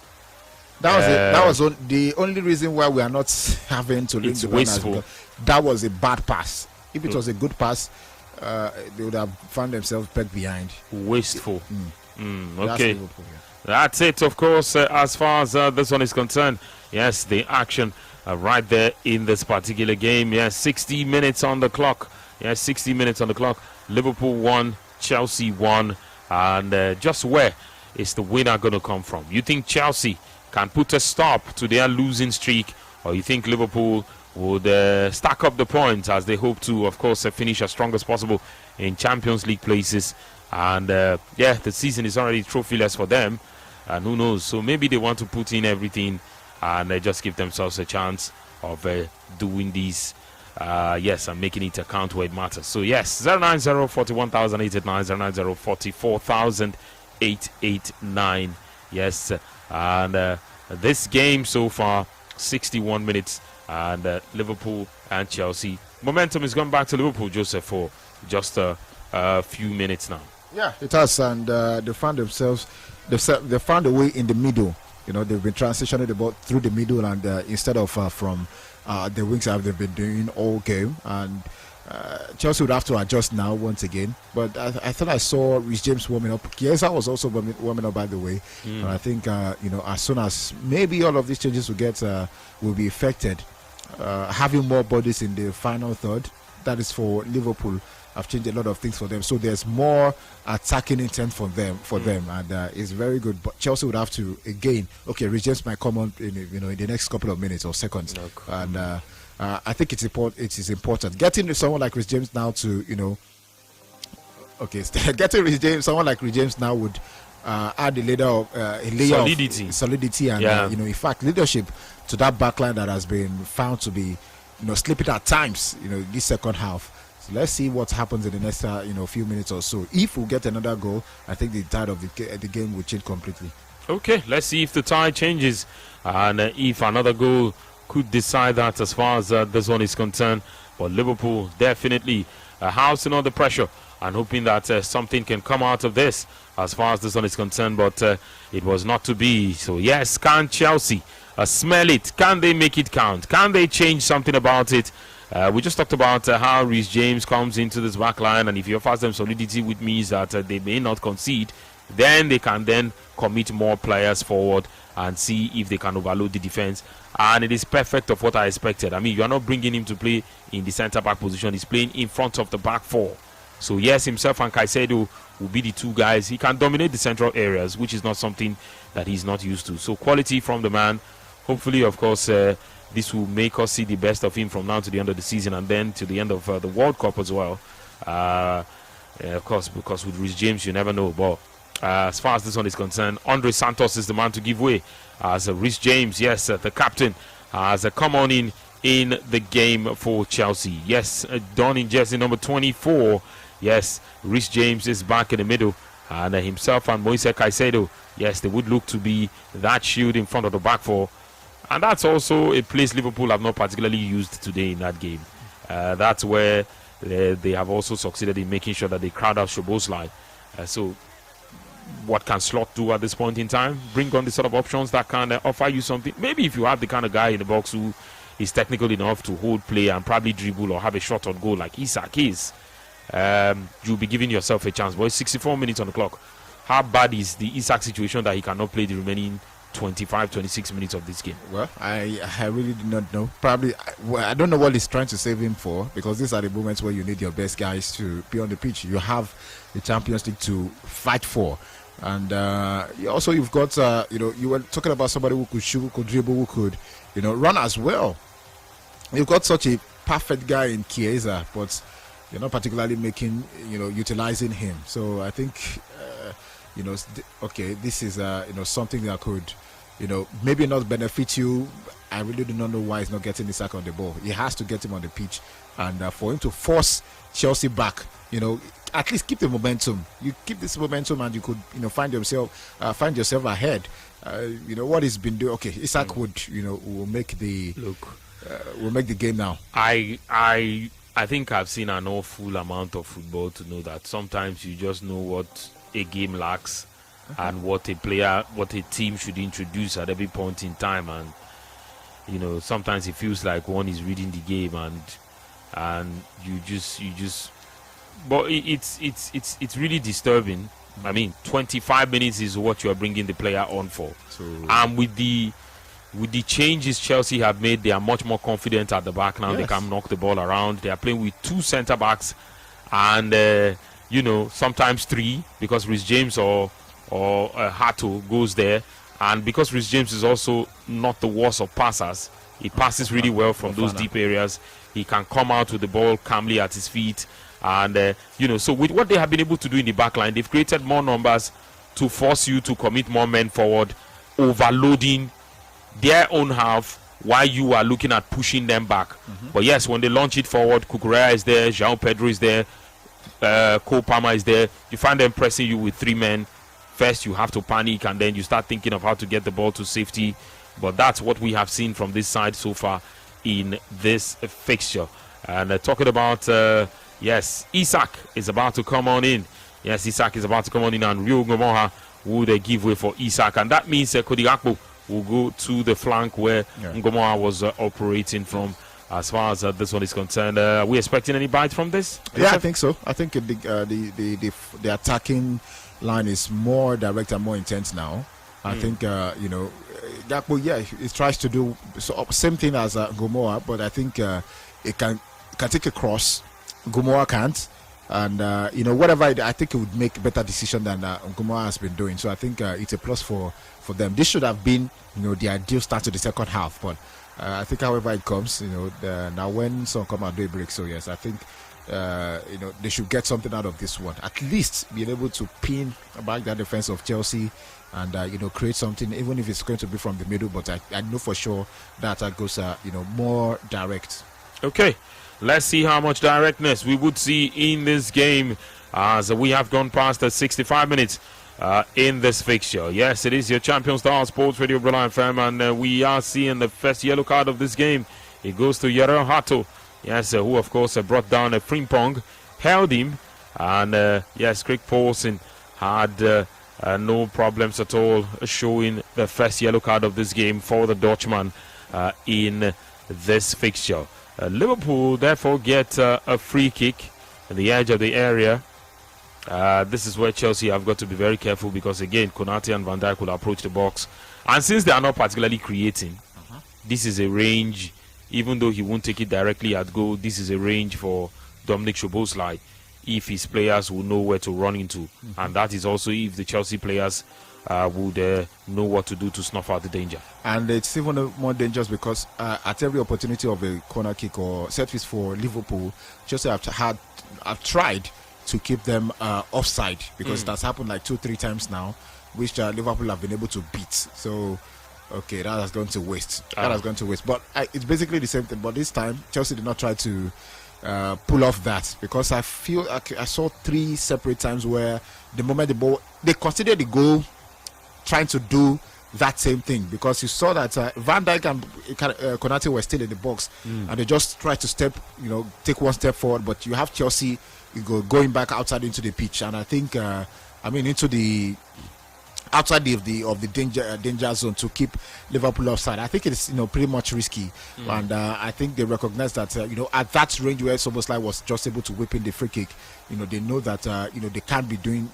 that was it. That was the only reason why we are not having to link it's the runners, wasteful. because that was a bad pass. If it was a good pass, they would have found themselves back behind. Wasteful. That's Okay. Liverpool, yeah. That's it, of course, as far as this one is concerned. Yes, the action right there in this particular game. Yes, 60 minutes on the clock. Yes, 60 minutes on the clock. Liverpool won, Chelsea won. And just where is the winner going to come from? You think Chelsea can put a stop to their losing streak, or you think Liverpool would stack up the points as they hope to, of course, finish as strong as possible in Champions League places? And yeah, the season is already trophyless for them. And who knows? So maybe they want to put in everything and just give themselves a chance of doing these. Yes, and making it account where it matters. So yes, 090 41,889, 090 44,889. Yes, and this game so far, 61 minutes, and Liverpool and Chelsea. Momentum has gone back to Liverpool, Joseph, for just a few minutes now. Yeah, it has, and they found themselves. They found a way in the middle. You know, they've been transitioning the ball through the middle, and instead of from the wings, they've been doing all game. And Chelsea would have to adjust now once again. But I thought I saw Reece James warming up. Chiesa was also warming up, by the way. And I think you know, as soon as maybe all of these changes will be affected, having more bodies in the final third, that is for Liverpool. I've changed a lot of things for them, so there's more attacking intent for them, and it's very good. But Chelsea would have to again. Okay, Reece James might come on in the next couple of minutes or seconds, and I think it's important. It is important getting someone like Reece James now to getting someone like Reece James now would add a layer of solidity, and in fact leadership to that backline that has been found to be slipping at times. This second half. So let's see what happens in the next few minutes or so. If we get another goal, I think the tide of the game will change completely. Okay, let's see if the tide changes and if another goal could decide that as far as this one is concerned. But Liverpool definitely housing on the pressure and hoping that something can come out of this as far as this one is concerned. But it was not to be. So yes, can Chelsea smell it? Can they make it count? Can they change something about it? We just talked about how Reece James comes into this back line, and if you offers them solidity, which means that they may not concede, then they can then commit more players forward and see if they can overload the defense. And it is perfect of what I expected. I mean, you are not bringing him to play in the centre-back position. He's playing in front of the back four. So yes, himself and Caicedo will be the two guys. He can dominate the central areas, which is not something that he's not used to. So quality from the man. Hopefully, of course, this will make us see the best of him from now to the end of the season and then to the end of the World Cup as well. Of course, because with Reece James, you never know. But as far as this one is concerned, Andre Santos is the man to give way. As Reece James, yes, the captain, has come on in the game for Chelsea. Yes, done in jersey number 24. Yes, Reece James is back in the middle. And himself and Moise Caicedo, yes, they would look to be that shield in front of the back four. And that's also a place Liverpool have not particularly used today in that game. That's where they have also succeeded in making sure that they crowd out Szoboszlai. So what can Slot do at this point in time? Bring on the sort of options that can offer you something. Maybe if you have the kind of guy in the box who is technical enough to hold play and probably dribble or have a shot on goal like Isak is, you'll be giving yourself a chance. But it's 64 minutes on the clock. How bad is the Isak situation that he cannot play the remaining 25-26 minutes of this game? Well, I really do not know. Probably, I don't know what he's trying to save him for, because these are the moments where you need your best guys to be on the pitch. You have the Champions League to fight for, and you've got you were talking about somebody who could shoot, who could dribble, who could run as well. You've got such a perfect guy in Chiesa, but you're not particularly utilizing him. So I think this is something that could maybe not benefit you. I really do not know why he's not getting Isak on the ball. He has to get him on the pitch, and for him to force Chelsea back, at least keep the momentum. You keep this momentum, and you could find yourself ahead. What he's been doing. Okay, Isak will make the game now. I I think I've seen an awful amount of football to know that sometimes you just know what a game lacks and what a team should introduce at every point in time. And you know, sometimes it feels like one is reading the game, and you just. But it's really disturbing. I mean, 25 minutes is what you are bringing the player on for. And with the changes Chelsea have made, they are much more confident at the back now. Yes. They can knock the ball around. They are playing with 2 centre backs, and you know, sometimes 3 because Reece James or Hato goes there, and because Reece James is also not the worst of passers, he passes really well from those deep areas. He can come out with the ball calmly at his feet, and you know, so with what they have been able to do in the back line, they've created more numbers to force you to commit more men forward, overloading their own half while you are looking at pushing them back. But yes, when they launch it forward, Cucurella is there, João Pedro is there, Cole Palmer is there. You find them pressing you with 3 men. First, you have to panic, and then you start thinking of how to get the ball to safety. But that's what we have seen from this side so far in this fixture. And talking about, yes, Isak is about to come on in. Yes, Isak is about to come on in, and Rio Ngomoha would give way for Isak. And that means Cody Gakpo will go to the flank where Ngomoha was operating from. As far as this one is concerned, are we expecting any bites from this? Yeah, I think so. I think the attacking line is more direct and more intense now. I think you know, Gakpo, it tries to do same thing as Ngomoha, but I think it can take a cross. Ngomoha can't, and you know, whatever I think it would make a better decision than Ngomoha has been doing. So I think it's a plus for them. This should have been, you know, the ideal start to the second half, but I think however it comes, you know, now when some come out do a break. So yes, I think you know, they should get something out of this one. At least being able to pin back that defense of Chelsea and you know, create something, even if it's going to be from the middle. But I know for sure that goes you know, more direct. Okay, let's see how much directness we would see in this game as we have gone past the 65 minutes in this fixture. Yes, it is your Champion Star Sports Radio Brilliant FM, and we are seeing the first yellow card of this game. It goes to Yerel Hato. Yes, who of course brought down a Frimpong, held him, and yes, Craig Paulson had no problems at all, showing the first yellow card of this game for the Dutchman in this fixture. Liverpool therefore get a free kick at the edge of the area. This is where Chelsea have got to be very careful, because again, Konate and Van Dijk will approach the box, and since they are not particularly creating, this is a range. Even though he won't take it directly at goal, this is a range for Dominic Szoboszlai if his players will know where to run into, and that is also if the Chelsea players would know what to do to snuff out the danger. And it's even more dangerous because at every opportunity of a corner kick or set piece for Liverpool, Chelsea have tried to keep them offside, because that's happened like 2-3 times now, which Liverpool have been able to beat. So okay, that has gone to waste. But it's basically the same thing. But this time, Chelsea did not try to pull off that, because I feel I saw 3 separate times where the moment the ball, they considered the goal, trying to do that same thing, because you saw that Van Dijk and Konate were still in the box, and they just tried to take one step forward. But you have Chelsea going back outside into the pitch, and I think into the outside of the danger zone to keep Liverpool offside. I think it's pretty much risky, and I think they recognize that at that range where Szoboszlai was just able to whip in the free kick, they know that they can't be doing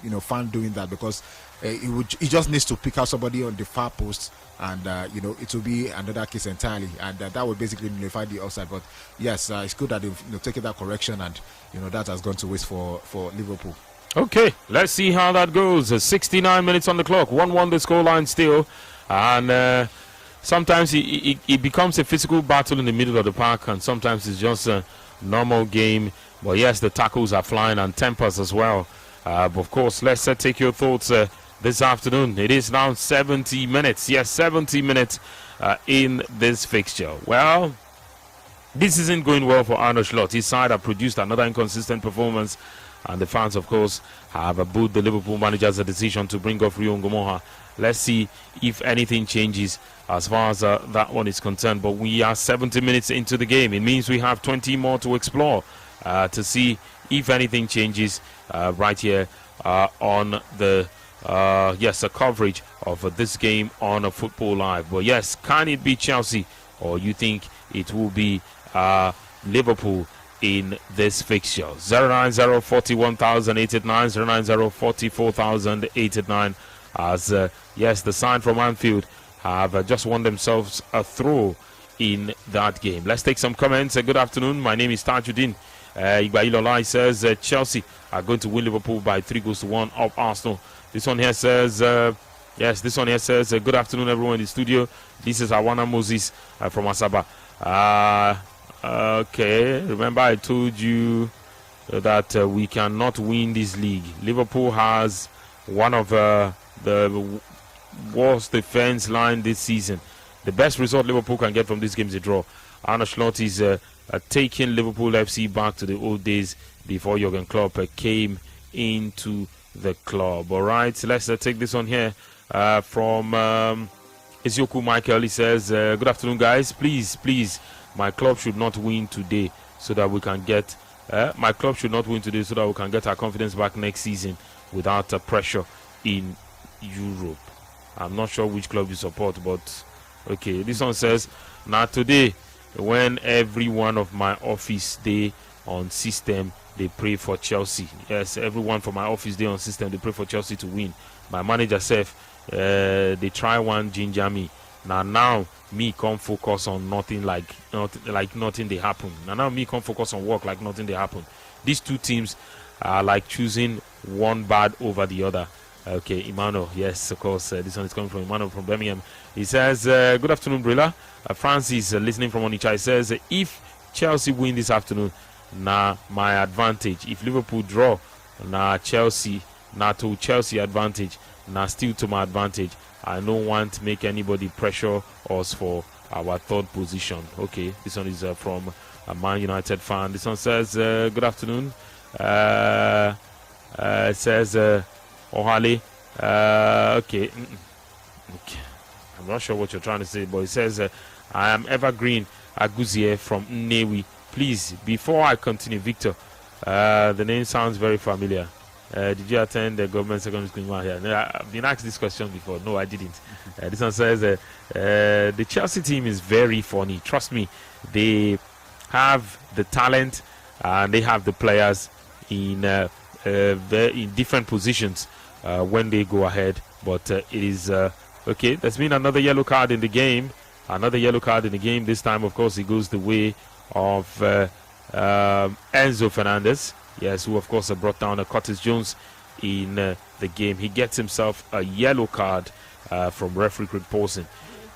doing that, because he just needs to pick out somebody on the far post, and it will be another case entirely, and that would basically nullify the offside. But yes, it's good that they've taken that correction, and that has gone to waste for Liverpool. Okay, let's see how that goes. 69 minutes on the clock, 1-1 the scoreline still, and sometimes it becomes a physical battle in the middle of the park, and sometimes it's just a normal game. But yes, the tackles are flying and tempers as well. But of course, let's take your thoughts this afternoon. It is now 70 minutes. Yes, 70 minutes in this fixture. Well, this isn't going well for Arne Slot. His side have produced another inconsistent performance, and the fans, of course, have booed the Liverpool manager's decision to bring off Rio Ngomoha. Let's see if anything changes as far as that one is concerned. But we are 70 minutes into the game. It means we have 20 more to explore. to see if anything changes right here on the the coverage of this game on a Football Live. But yes, can it be Chelsea, or you think it will be Liverpool in this fixture? 090-41,889, 090-44,889, as yes, the side from Anfield have just won themselves a throw in that game. Let's take some comments. Good afternoon, my name is Tajuddin. Igbailolai says Chelsea are going to win Liverpool by 3-1 of Arsenal. This one here says this one here says good afternoon everyone in the studio. This is Awana Moses from Asaba. Okay, remember I told you that we cannot win this league. Liverpool has one of the worst defense line this season. The best result Liverpool can get from this game is a draw. Arne Slot is taking Liverpool FC back to the old days before Jurgen Klopp came into the club. All right, so let's take this one here from Ezioku Michael. He says, good afternoon, guys. Please, my club should not win today so that we can get our confidence back next season without pressure in Europe. I'm not sure which club you support, but okay. This one says, now today, when every one of my office day on system, they pray for Chelsea. Yes, everyone from my office day on system, they pray for Chelsea to win. My manager said, they try one ginger me. Now me can't focus on nothing like nothing they happen. Now me can't focus on work like nothing they happen. These two teams are like choosing one bad over the other. Okay, Emmanuel, yes, of course, this one is coming from Emmanuel from Birmingham. He says, good afternoon, Brilla. Francis, listening from Onitsha, he says, if Chelsea win this afternoon, my advantage. If Liverpool draw, Chelsea advantage, still to my advantage. I don't want to make anybody pressure us for our third position. Okay, this one is from a Man United fan. This one says, good afternoon. It says, Ohale. Okay. I'm not sure what you're trying to say, but it says, I am Evergreen Aguzie from Newi. Please, before I continue, Victor, the name sounds very familiar. Did you attend the government secondary school here? No, I've been asked this question before. No, I didn't. This one says, the Chelsea team is very funny. Trust me, they have the talent and they have the players in different positions when they go ahead. But it is okay. There's been another yellow card in the game. This time, of course, it goes the way of Enzo Fernandez. Yes, who of course brought down Curtis Jones in the game. He gets himself a yellow card from referee Craig Paulson.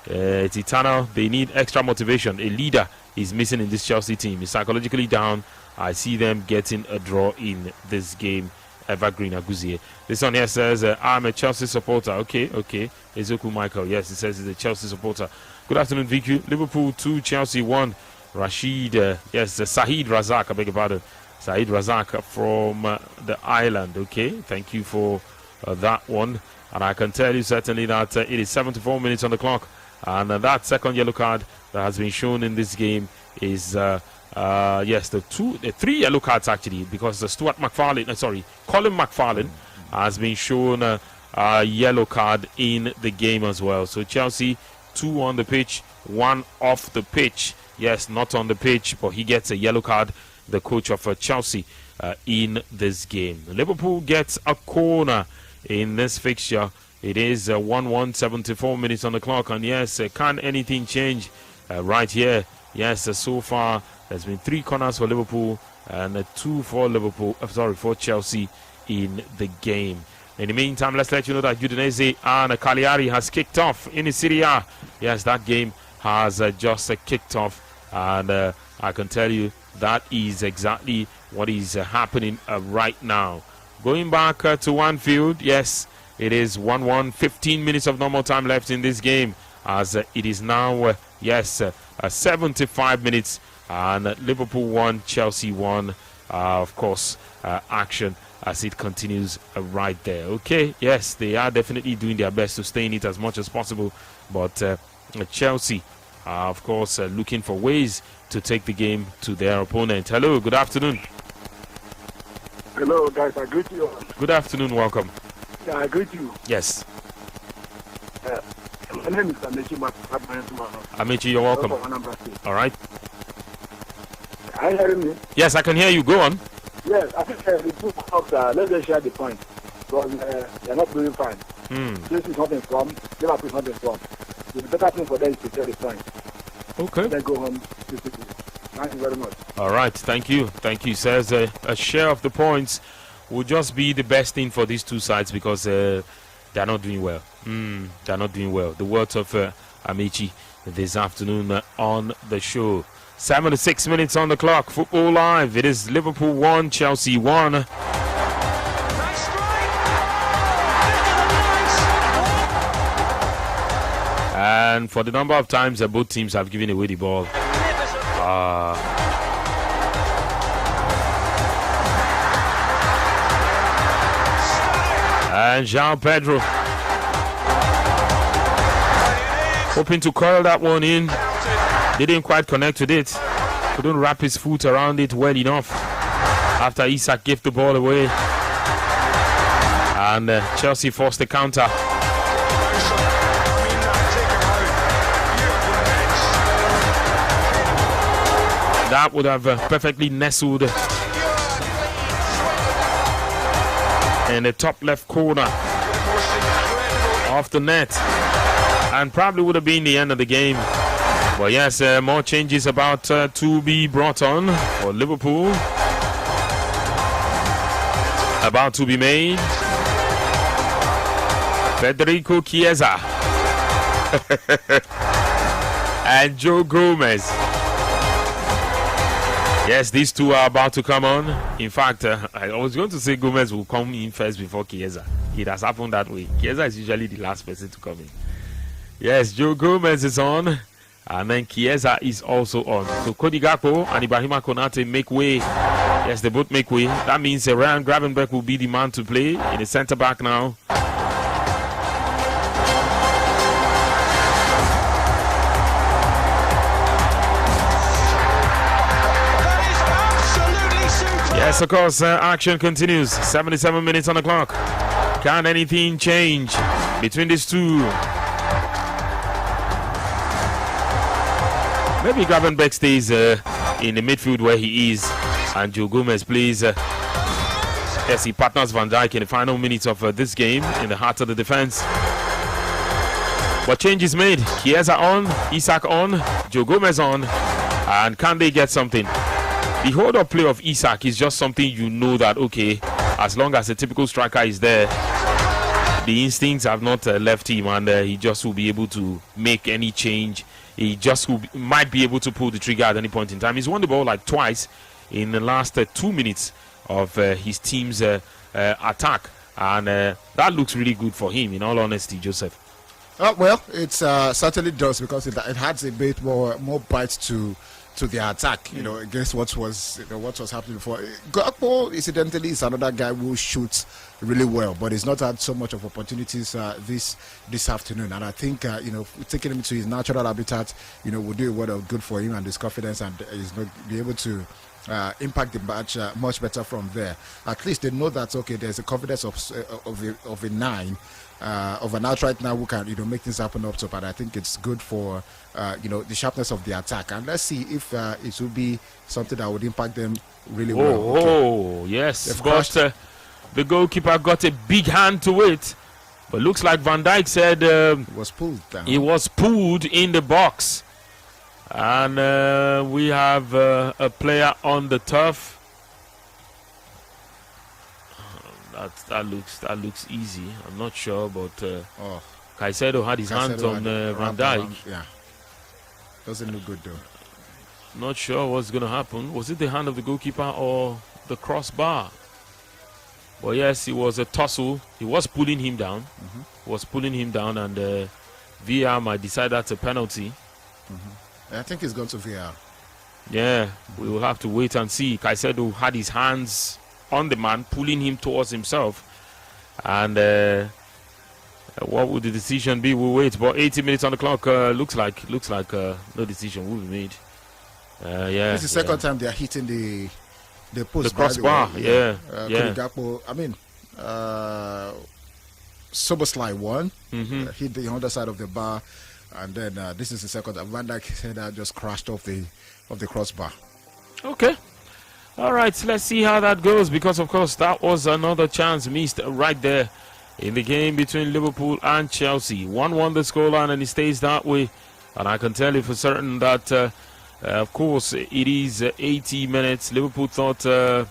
It's eternal. They need extra motivation. A leader is missing in this Chelsea team. He's psychologically down. I see them getting a draw in this game. Evergreen Aguzie. This one here says, I'm a Chelsea supporter. Okay. Ezeku Michael. Yes, it says he's a Chelsea supporter. Good afternoon, VQ. Liverpool 2, Chelsea 1. Sahid Razak, I beg your pardon. Saeed Razak from the island. Okay, thank you for that one. And I can tell you certainly that it is 74 minutes on the clock. And that second yellow card that has been shown in this game is, the three yellow cards actually, because Colin McFarlane has been shown a yellow card in the game as well. So Chelsea, 2 on the pitch, 1 off the pitch. Yes, not on the pitch, but he gets a yellow card, the coach of Chelsea, in this game. Liverpool gets a corner in this fixture. It is 1-1, 74 minutes on the clock. And yes, can anything change right here? Yes, so far there's been 3 corners for Liverpool and 2 for Chelsea in the game. In the meantime, let's let you know that Udinese and Cagliari has kicked off in the Serie A. Yes, that game has just kicked off. And I can tell you that is exactly what is happening right now. Going back to Anfield, yes, it is 1-1, 15 minutes of normal time left in this game, as it is now, 75 minutes, and Liverpool 1, Chelsea 1, of course, action as it continues right there. Okay, yes, they are definitely doing their best to stay in it as much as possible, but Chelsea are, of course, looking for ways to take the game to their opponent. Hello, good afternoon. Hello, guys. I greet you. Good afternoon, welcome. Yeah, I greet you. Yes. My name is Amechi. Amechi, you're welcome. All right. Are you hearing me? Yes, I can hear you. Go on. Yes, I think the two clubs, let's just share the point. Because they're not doing fine. This is not informed. Liverpool is not informed. The better thing for them is to share the point. Okay. Then go home physically. Thank you very much. All right. Thank you. Thank you. Says a share of the points will just be the best thing for these two sides because they're not doing well. They're not doing well. The words of Amechi this afternoon on the show. 76 minutes on the clock. Football Live. It is Liverpool 1, Chelsea 1. And for the number of times that both teams have given away the ball. And João Pedro hoping to curl that one in. Didn't quite connect with it. Couldn't wrap his foot around it well enough after Isak gave the ball away. And Chelsea forced the counter. That would have perfectly nestled in the top left corner of the net. And probably would have been the end of the game. But yes, more changes about to be brought on for Liverpool. About to be made. Federico Chiesa and Joe Gomez. Yes, these two are about to come on. In fact, I was going to say Gomez will come in first before Chiesa. It has happened that way. Chiesa is usually the last person to come in. Yes, Joe Gomez is on. And then Chiesa is also on. So Cody Gakpo and Ibrahima Konate make way. Yes, they both make way. That means Ryan Gravenberch will be the man to play in the centre back now. Yes, of course, action continues. 77 minutes on the clock. Can anything change between these two? Maybe Gravenberch stays in the midfield where he is, and Joe Gomez plays. Yes, he partners Van Dijk in the final minutes of this game in the heart of the defense. But change is made. Chiesa on, Isak on, Joe Gomez on, and can they get something? The hold-up play of Isak is just something you know that, okay, as long as a typical striker is there, the instincts have not left him, and he just will be able to make any change. He just might be able to pull the trigger at any point in time. He's won the ball like twice in the last 2 minutes of his team's attack. And that looks really good for him, in all honesty, Joseph. Well, it certainly does, because it adds a bit more bite to their attack, against what was happening before. Gakpo, incidentally, is another guy who shoots really well, but he's not had so much of opportunities this afternoon. And I think taking him to his natural habitat, will do a lot of good for him and his confidence, and he's going to be able to impact the match much better from there. At least they know that, okay, there's a confidence of a nine. Of an outright now who can make things happen up top, and I think it's good for the sharpness of the attack. And let's see if it will be something that would impact them really well. Okay. Yes, but the goalkeeper got a big hand to it. But looks like Van Dijk said it was pulled down. He was pulled in the box, and we have a player on the turf. That looks easy. I'm not sure, but Caicedo had his hands on Van Dijk. Yeah, doesn't look good though. Not sure what's going to happen. Was it the hand of the goalkeeper or the crossbar? Well, yes, it was a tussle. He was pulling him down. Was pulling him down, and VAR might decide that's a penalty. I think it's gone to VAR. Yeah, we will have to wait and see. Caicedo had his hands on the man, pulling him towards himself, and What would the decision be? We'll wait. But 80 minutes on the clock. Looks like no decision will be made. Yeah. This is the second time they are hitting the post. The crossbar. Yeah. Kurigapo, I mean, Soboslai won, hit the underside of the bar, and then this is the second time. Van Dijk header just crashed off the crossbar. Okay. All right, let's see how that goes, because of course that was another chance missed right there in the game between Liverpool and Chelsea. 1-1 the scoreline, and it stays that way. And I can tell you for certain that, of course, it is 80 minutes. Liverpool thought there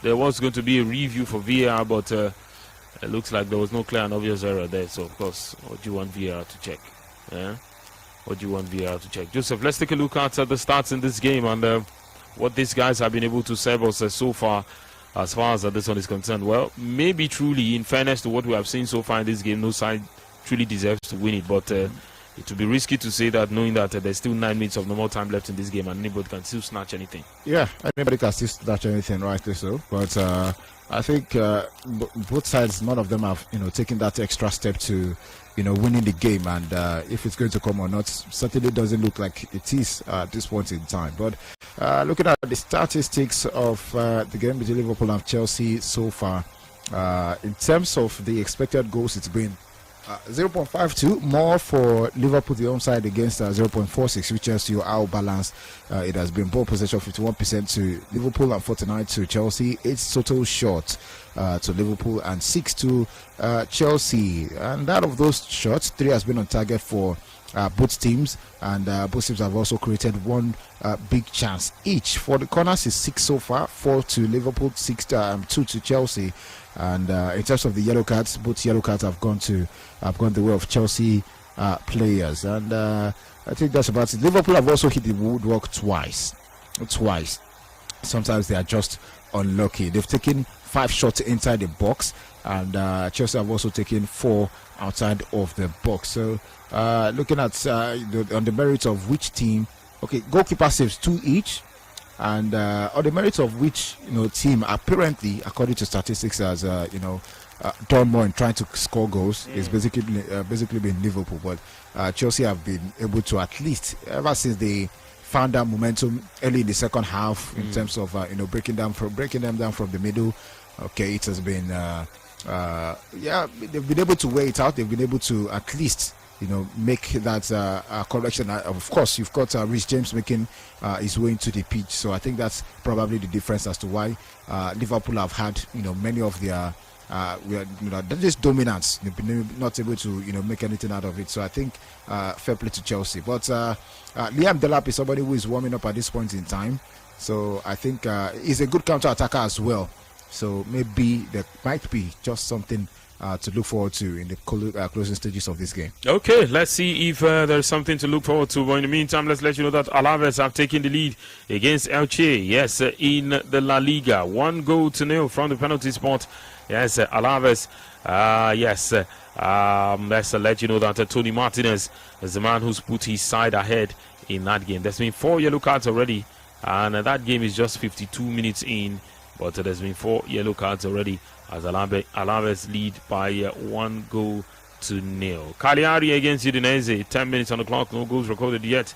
was going to be a review for VAR, but it looks like there was no clear and obvious error there. So, of course, what do you want VAR to check? Yeah? What do you want VAR to check? Joseph, let's take a look at the stats in this game and what these guys have been able to serve us so far as this one is concerned. Well, maybe truly, in fairness to what we have seen so far in this game, no side truly deserves to win it. But it would be risky to say that, knowing that there's still 9 minutes of normal time left in this game and anybody can still snatch anything. Yeah, anybody can still snatch anything, rightly so. But I think both sides, none of them have taken that extra step to winning the game, and if it's going to come or not certainly doesn't look like it is at this point in time. But looking at the statistics of the game between Liverpool and Chelsea so far, in terms of the expected goals, it's been 0.52 more for Liverpool, the home side, against 0.46, which tells you how balanced it has been. Ball possession 51% to Liverpool and 49% to Chelsea. 8 total shots to Liverpool and 6 to Chelsea. And out of those shots, 3 has been on target for both teams, and both teams have also created one big chance each. For the corners is 6 so far, 4 to Liverpool, 2 to Chelsea. And in terms of the yellow cards, both yellow cards have gone the way of Chelsea players. And I think that's about it. Liverpool have also hit the woodwork twice. Sometimes they are just unlucky. They've taken 5 shots inside the box, and Chelsea have also taken 4 outside of the box. So looking at on the merits of which team, okay, goalkeeper saves 2 each. And on the merits of which team, apparently, according to statistics, has done more in trying to score goals, is basically been Liverpool. But Chelsea have been able to, at least ever since they found that momentum early in the second half, in terms of breaking them down from the middle. Okay, it has been they've been able to weigh it out. They've been able to at least make that correction. Of course, you've got Reece James making his way into the pitch, so I think that's probably the difference as to why Liverpool have had many of their just dominance. They've been not able to make anything out of it. So I think fair play to Chelsea. But Liam Delap is somebody who is warming up at this point in time, so I think he's a good counter attacker as well. So maybe there might be just something to look forward to in the closing stages of this game. Okay, let's see if there's something to look forward to. But in the meantime, let's let you know that Alaves have taken the lead against Elche. Yes, in the La Liga. 1-0 from the penalty spot. Yes, Alaves. Let's let you know that Tony Martinez is the man who's put his side ahead in that game. There's been 4 yellow cards already, and that game is just 52 minutes in. But there's been 4 yellow cards already, as Alaves lead by 1-0. Cagliari against Udinese, 10 minutes on the clock, no goals recorded yet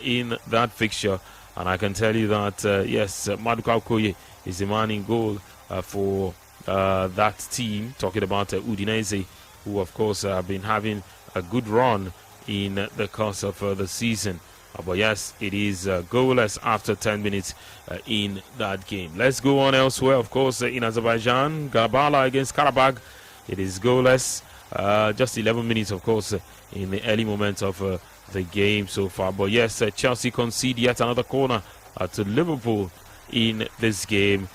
in that fixture. And I can tell you that, yes, Maduka Okoye is the man in goal for that team. Talking about Udinese, who, of course, have been having a good run in the course of the season. But yes, it is goalless after 10 minutes in that game. Let's go on elsewhere. Of course, in Azerbaijan, Gabala against Karabakh, it is goalless. Just 11 minutes, of course, in the early moments of the game so far. But yes, Chelsea concede yet another corner to Liverpool in this game.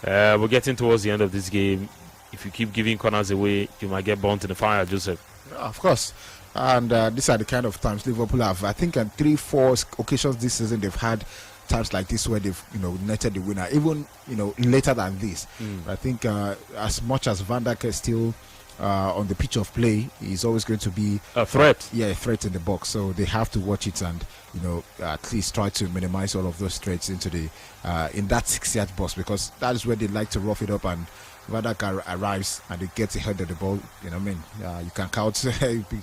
We're getting towards the end of this game. If you keep giving corners away, you might get burnt in the fire, Joseph. Of course. And these are the kind of times Liverpool have. I think on 3-4 occasions this season they've had times like this where they've netted the winner, even later than this. I think as much as Van Dijk is still on the pitch of play, he's always going to be a threat. A threat in the box. So they have to watch it and at least try to minimize all of those threats into the in that 6-yard box, because that is where they like to rough it up and Vadaka arrives and they get ahead of the ball, you can count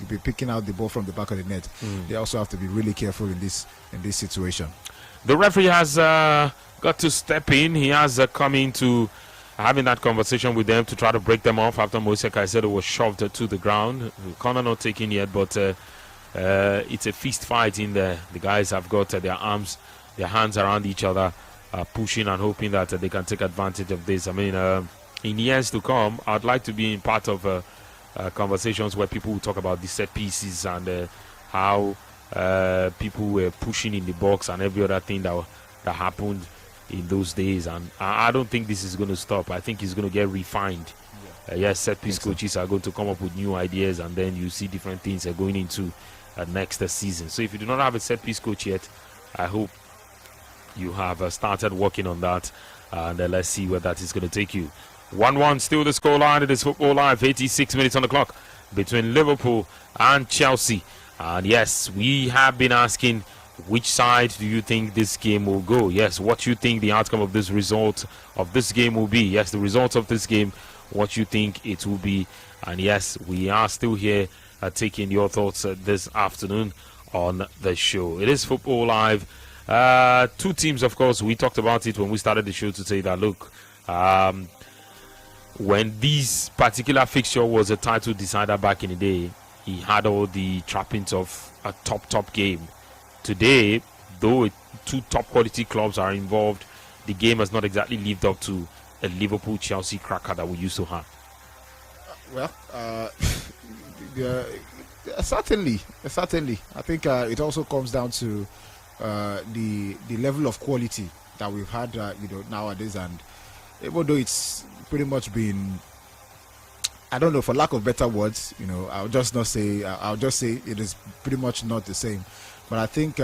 be picking out the ball from the back of the net. They also have to be really careful in this situation. The referee has got to step in. He has come into having that conversation with them to try to break them off after Moise Caicedo was shoved to the ground. Corner not taken yet, but it's a fist fight in there. The guys have got their hands around each other, pushing and hoping that they can take advantage of this. I mean, in years to come, I'd like to be in part of conversations where people will talk about the set pieces and how people were pushing in the box and every other thing that happened in those days. And I don't think this is going to stop. I think it's going to get refined. Yes, set piece coaches are going to come up with new ideas, and then you see different things going into next season. So if you do not have a set piece coach yet, I hope you have started working on that, and let's see where that is going to take you. 1-1 still the scoreline. It is Football Live, 86 minutes on the clock between Liverpool and Chelsea. And yes, we have been asking, which side do you think this game will go? Yes, what you think the outcome of this result of this game will be? Yes, the result of this game, what you think it will be. And yes, we are still here taking your thoughts this afternoon on the show. It is Football Live. Two teams, of course, we talked about it when we started the show to say that, look, when this particular fixture was a title decider back in the day, he had all the trappings of a top game. Today, though two top quality clubs are involved, the game has not exactly lived up to a Liverpool-Chelsea cracker that we used to have. Certainly. I think it also comes down to the level of quality that we've had, nowadays, and even though it's pretty much been, I don't know, for lack of better words, I'll just say it is pretty much not the same. But I think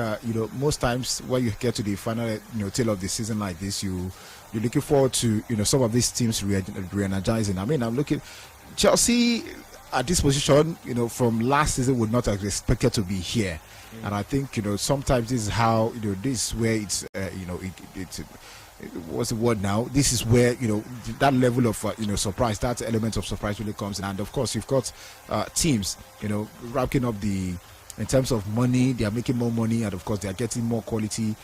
most times when you get to the final tail of the season like this, you're looking forward to some of these teams re-energizing. I mean, I'm looking Chelsea at this position, from last season would not have expected to be here. And I think sometimes this is how this is where it's what's the word now? This is where that level of surprise, that element of surprise really comes in. And of course, you've got teams racking up in terms of money, they are making more money, and of course they are getting more quality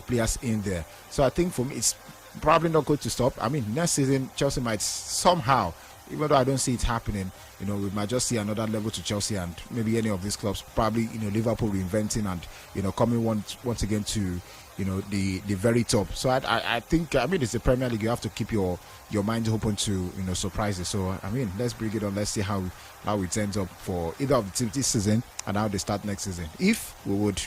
players in there. So I think for me, it's probably not going to stop. I mean, next season Chelsea might somehow, even though I don't see it happening, we might just see another level to Chelsea and maybe any of these clubs, probably Liverpool reinventing and coming once again to the very top. So I think, I mean, it's the Premier League. You have to keep your mind open to surprises. So I mean, let's bring it on. Let's see how it ends up for either of the teams this season and how they start next season. If we would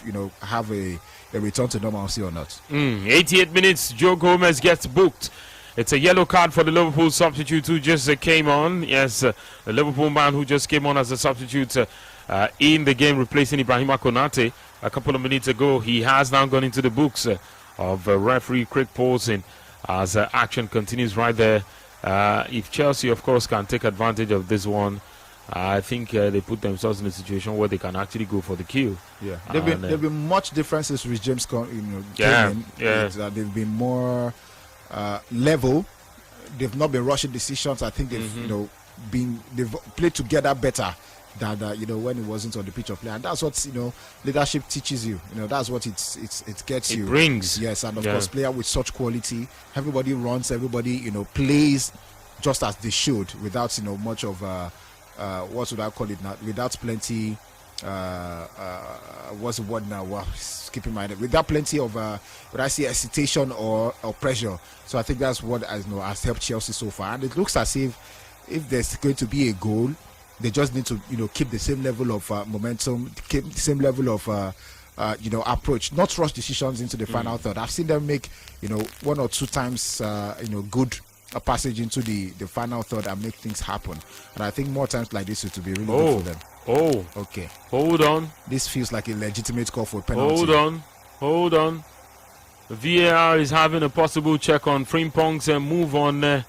have a return to normalcy or not. 88 minutes. Joe Gomez gets booked. It's a yellow card for the Liverpool substitute who just came on. Yes, the Liverpool man who just came on as a substitute in the game, replacing Ibrahima Konate a couple of minutes ago. He has now gone into the books of referee Craig Paulson as action continues right there. If Chelsea, of course, can take advantage of this one, I think they put themselves in a situation where they can actually go for the kill. Yeah, there've been much differences with James they've been more level. They've not been rushing decisions. I think they've they've played together better than when it wasn't on the pitch of play, and that's what leadership teaches you. That's what it gets you. It brings. Yes, and of course, player with such quality, everybody runs, everybody plays just as they should, without much of what would I call it now? Without plenty. What's the word now? Wow, skipping my head. Without plenty of would I say hesitation or pressure. So I think that's what has helped Chelsea so far, and it looks as if there's going to be a goal, they just need to keep the same level of momentum, keep the same level of approach, not rush decisions into the final third. I've seen them make one or two times good a passage into the final third and make things happen, and I think more times like this it will be really good for them. Okay. Hold on. This feels like a legitimate call for a penalty. Hold on. The VAR is having a possible check on Frimpong's move on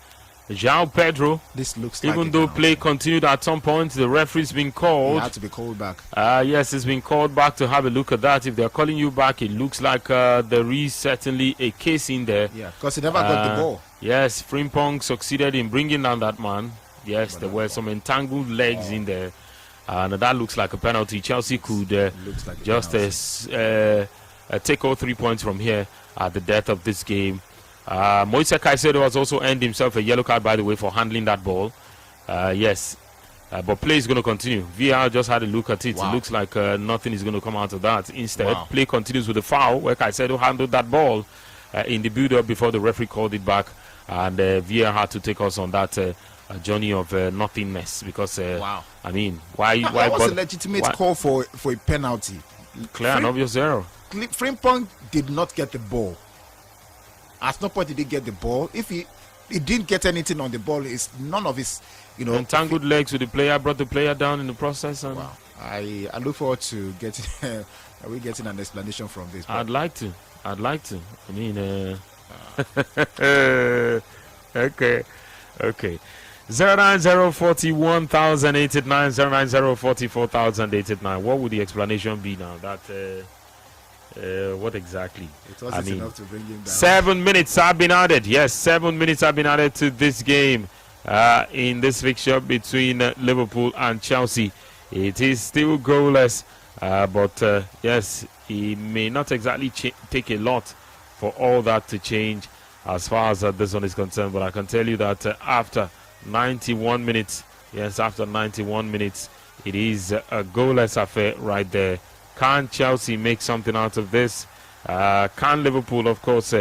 João Pedro. This looks like Even a though penalty. play continued at some point, the referee's been He called. had to be called back. Yes, it's been called back to have a look at that. If they're calling you back, it looks like there is certainly a case in there. Yeah, because he never got the ball. Yes, Frimpong succeeded in bringing down that man. Yes, there were some entangled legs in there. And that looks like a penalty. Chelsea could Looks like a just take all 3 points from here at the death of this game. Moise Caicedo has also earned himself a yellow card, by the way, for handling that ball. Yes, but play is going to continue. VR just had a look at it. Wow. It looks like nothing is going to come out of that. Instead, Wow. play continues with a foul where Caicedo handled that ball in the build-up before the referee called it back. And VR had to take us on that journey of nothingness because, Wow. I mean, why That was a but- legitimate why- call for a penalty. Clear and obvious error. Frimpong did not get the ball. At no point did he get the ball. If he didn't get anything on the ball, it's none of his, Entangled legs with the player, brought the player down in the process. And Wow. I look forward to getting are we getting an explanation from this? I'd like to. I mean, okay. 09041,089, 09044,089. What would the explanation be now? That what exactly? It wasn't I mean, enough to bring him down. 7 minutes have been added. Yes, 7 minutes have been added to this game in this fixture between Liverpool and Chelsea. It is still goalless, but yes, it may not exactly take a lot for all that to change as far as this one is concerned. But I can tell you that after 91 minutes, yes, after 91 minutes, it is a goalless affair right there. Can Chelsea make something out of this? Can Liverpool, of course,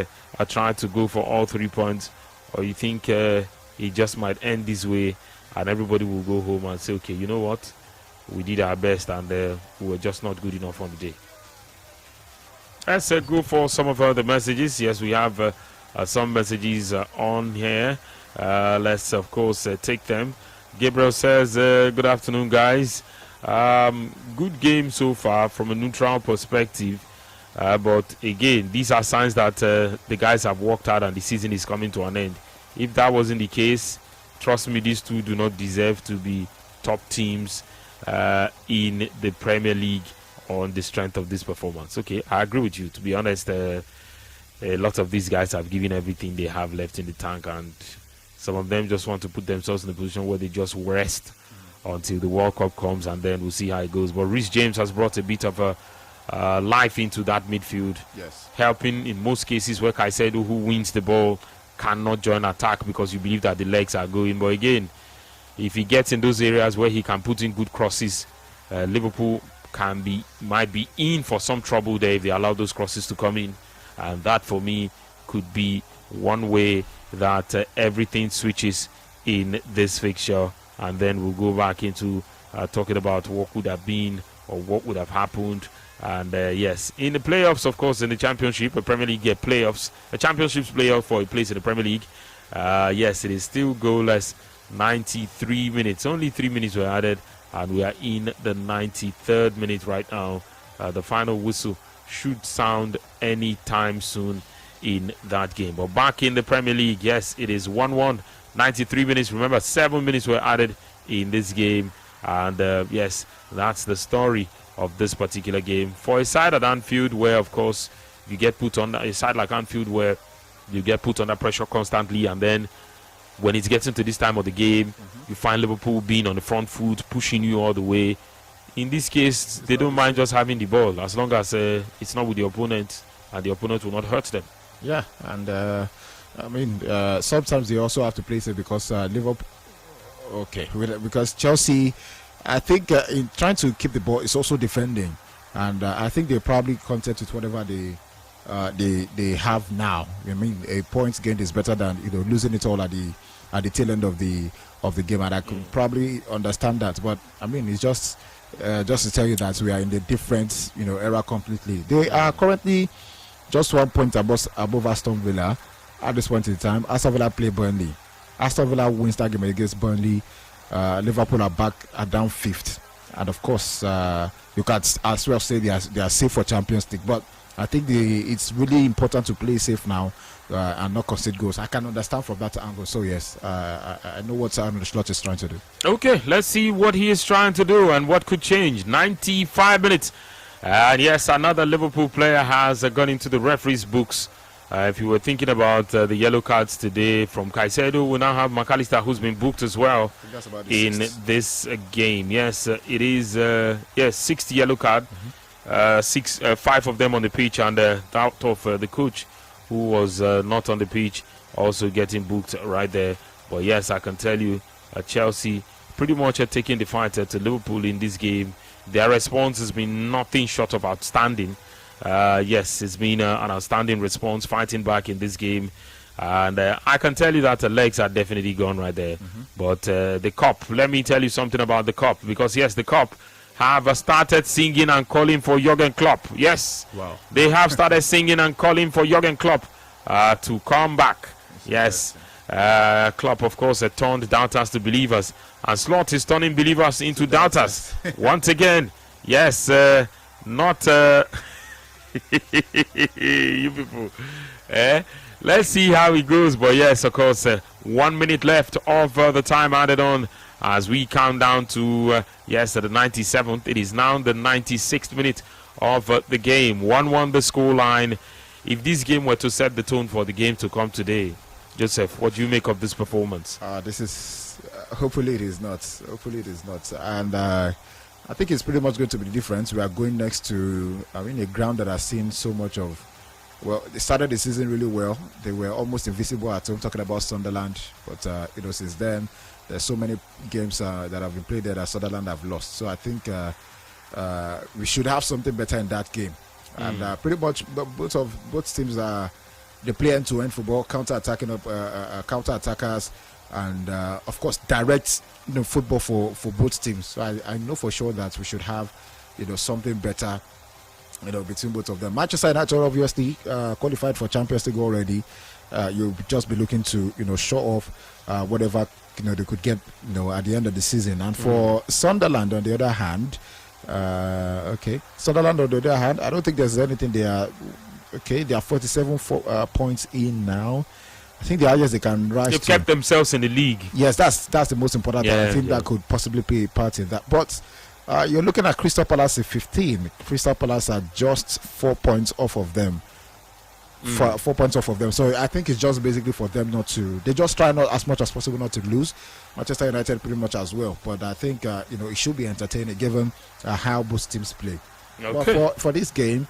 try to go for all 3 points? Or you think it just might end this way and everybody will go home and say, okay, you know what? We did our best and we were just not good enough on the day. Let's go for some of the messages. Yes, we have some messages on here. Let's, of course, take them. Gabriel says, good afternoon, guys. Good game so far from a neutral perspective. But again, these are signs that the guys have worked hard and the season is coming to an end. If that wasn't the case, trust me, these two do not deserve to be top teams in the Premier League on the strength of this performance. Okay, I agree with you. To be honest, a lot of these guys have given everything they have left in the tank, and some of them just want to put themselves in a position where they just rest until the World Cup comes, and then we'll see how it goes. But Reece James has brought a bit of a life into that midfield, Yes. helping in most cases where Caicedo, who wins the ball, cannot join attack because you believe that the legs are going. But again, if he gets in those areas where he can put in good crosses, Liverpool might be in for some trouble there if they allow those crosses to come in. And that, for me, could be one way that everything switches in this fixture. And then we'll go back into talking about what could have been or what would have happened. And yes, in the playoffs, of course, in the Championship, a Premier League playoffs, a Championships playoff for a place in the Premier League. Yes, it is still goalless. 93 minutes. Only 3 minutes were added, and we are in the 93rd minute right now. The final whistle should sound any time soon in that game. But back in the Premier League, yes, it is 1-1. 93 minutes. Remember, 7 minutes were added in this game. And yes, that's the story of this particular game. For a side at Anfield, where, of course, you get put on a side like Anfield, where you get put under pressure constantly, and then when it's getting to this time of the game, you find Liverpool being on the front foot, pushing you all the way. In this case, they don't mind just having the ball, as long as it's not with the opponent, and the opponent will not hurt them. Yeah, and I mean, sometimes they also have to play safe because Liverpool. Okay, because Chelsea, I think in trying to keep the ball, is also defending, and I think they're probably content with whatever they have now. I mean, a points gained is better than losing it all at the tail end of the game, and I could probably understand that. But I mean, it's just to tell you that we are in the different era completely. They are currently just 1 point above Aston Villa at this point in time. Aston Villa play Burnley. Aston Villa wins that game against Burnley. Liverpool are down 5th, and of course you can as well say they are safe for Champions League. But I think it's really important to play safe now and not concede goals. I can understand from that angle. So yes, I know what Arne Slot is trying to do. Okay, let's see what he is trying to do and what could change. 95 minutes. And yes, another Liverpool player has gone into the referee's books. If you were thinking about the yellow cards today from Caicedo, we now have McAllister, who's been booked as well in this game. Yes, it is 6th yellow card. 5 of them on the pitch, and out of the coach who was not on the pitch also getting booked right there. But yes, I can tell you, Chelsea pretty much are taking the fight to Liverpool in this game. Their response has been nothing short of outstanding. Yes, it's been an outstanding response, fighting back in this game. And I can tell you that the legs are definitely gone right there. But the Kop, let me tell you something about the Kop. Because yes, the Kop have started singing and calling for Jurgen Klopp. Yes, wow. They have started singing and calling for Jurgen Klopp to come back. Yes, Klopp, of course, turned doubters to believers. And Slot is turning believers into doubters. Once again, yes, not... you people. Let's see how it goes. But yes, of course, 1 minute left of the time added on as we count down to the 97th. It is now the 96th minute of the game. 1-1 the score line. If this game were to set the tone for the game to come today, Joseph, what do you make of this performance? This is hopefully it is not. Hopefully it is not. And I think it's pretty much going to be the difference. We are going next to a ground that has seen so much of. Well, they started the season really well. They were almost invisible at home, talking about Sunderland. But since then, there's so many games that have been played there that Sunderland have lost. So I think we should have something better in that game. And pretty much both teams they play end-to-end football, counter-attackers, and of course direct football for both teams. So I know for sure that we should have something better between both of them. Manchester United obviously qualified for Champions League already. You'll just be looking to show off whatever they could get at the end of the season. And for Sunderland on the other hand, I don't think there's anything they are. Okay, they are 47 points in now. I think the highest they can rise. They've kept themselves in the league. Yes, that's the most important thing. I think that could possibly play a part in that. But you're looking at Crystal Palace at 15. Crystal Palace are just 4 points off of them. 4 points off of them. So I think it's just basically for them not to. They just try not as much as possible not to lose. Manchester United pretty much as well. But I think it should be entertaining given how both teams play. Okay. But for this game,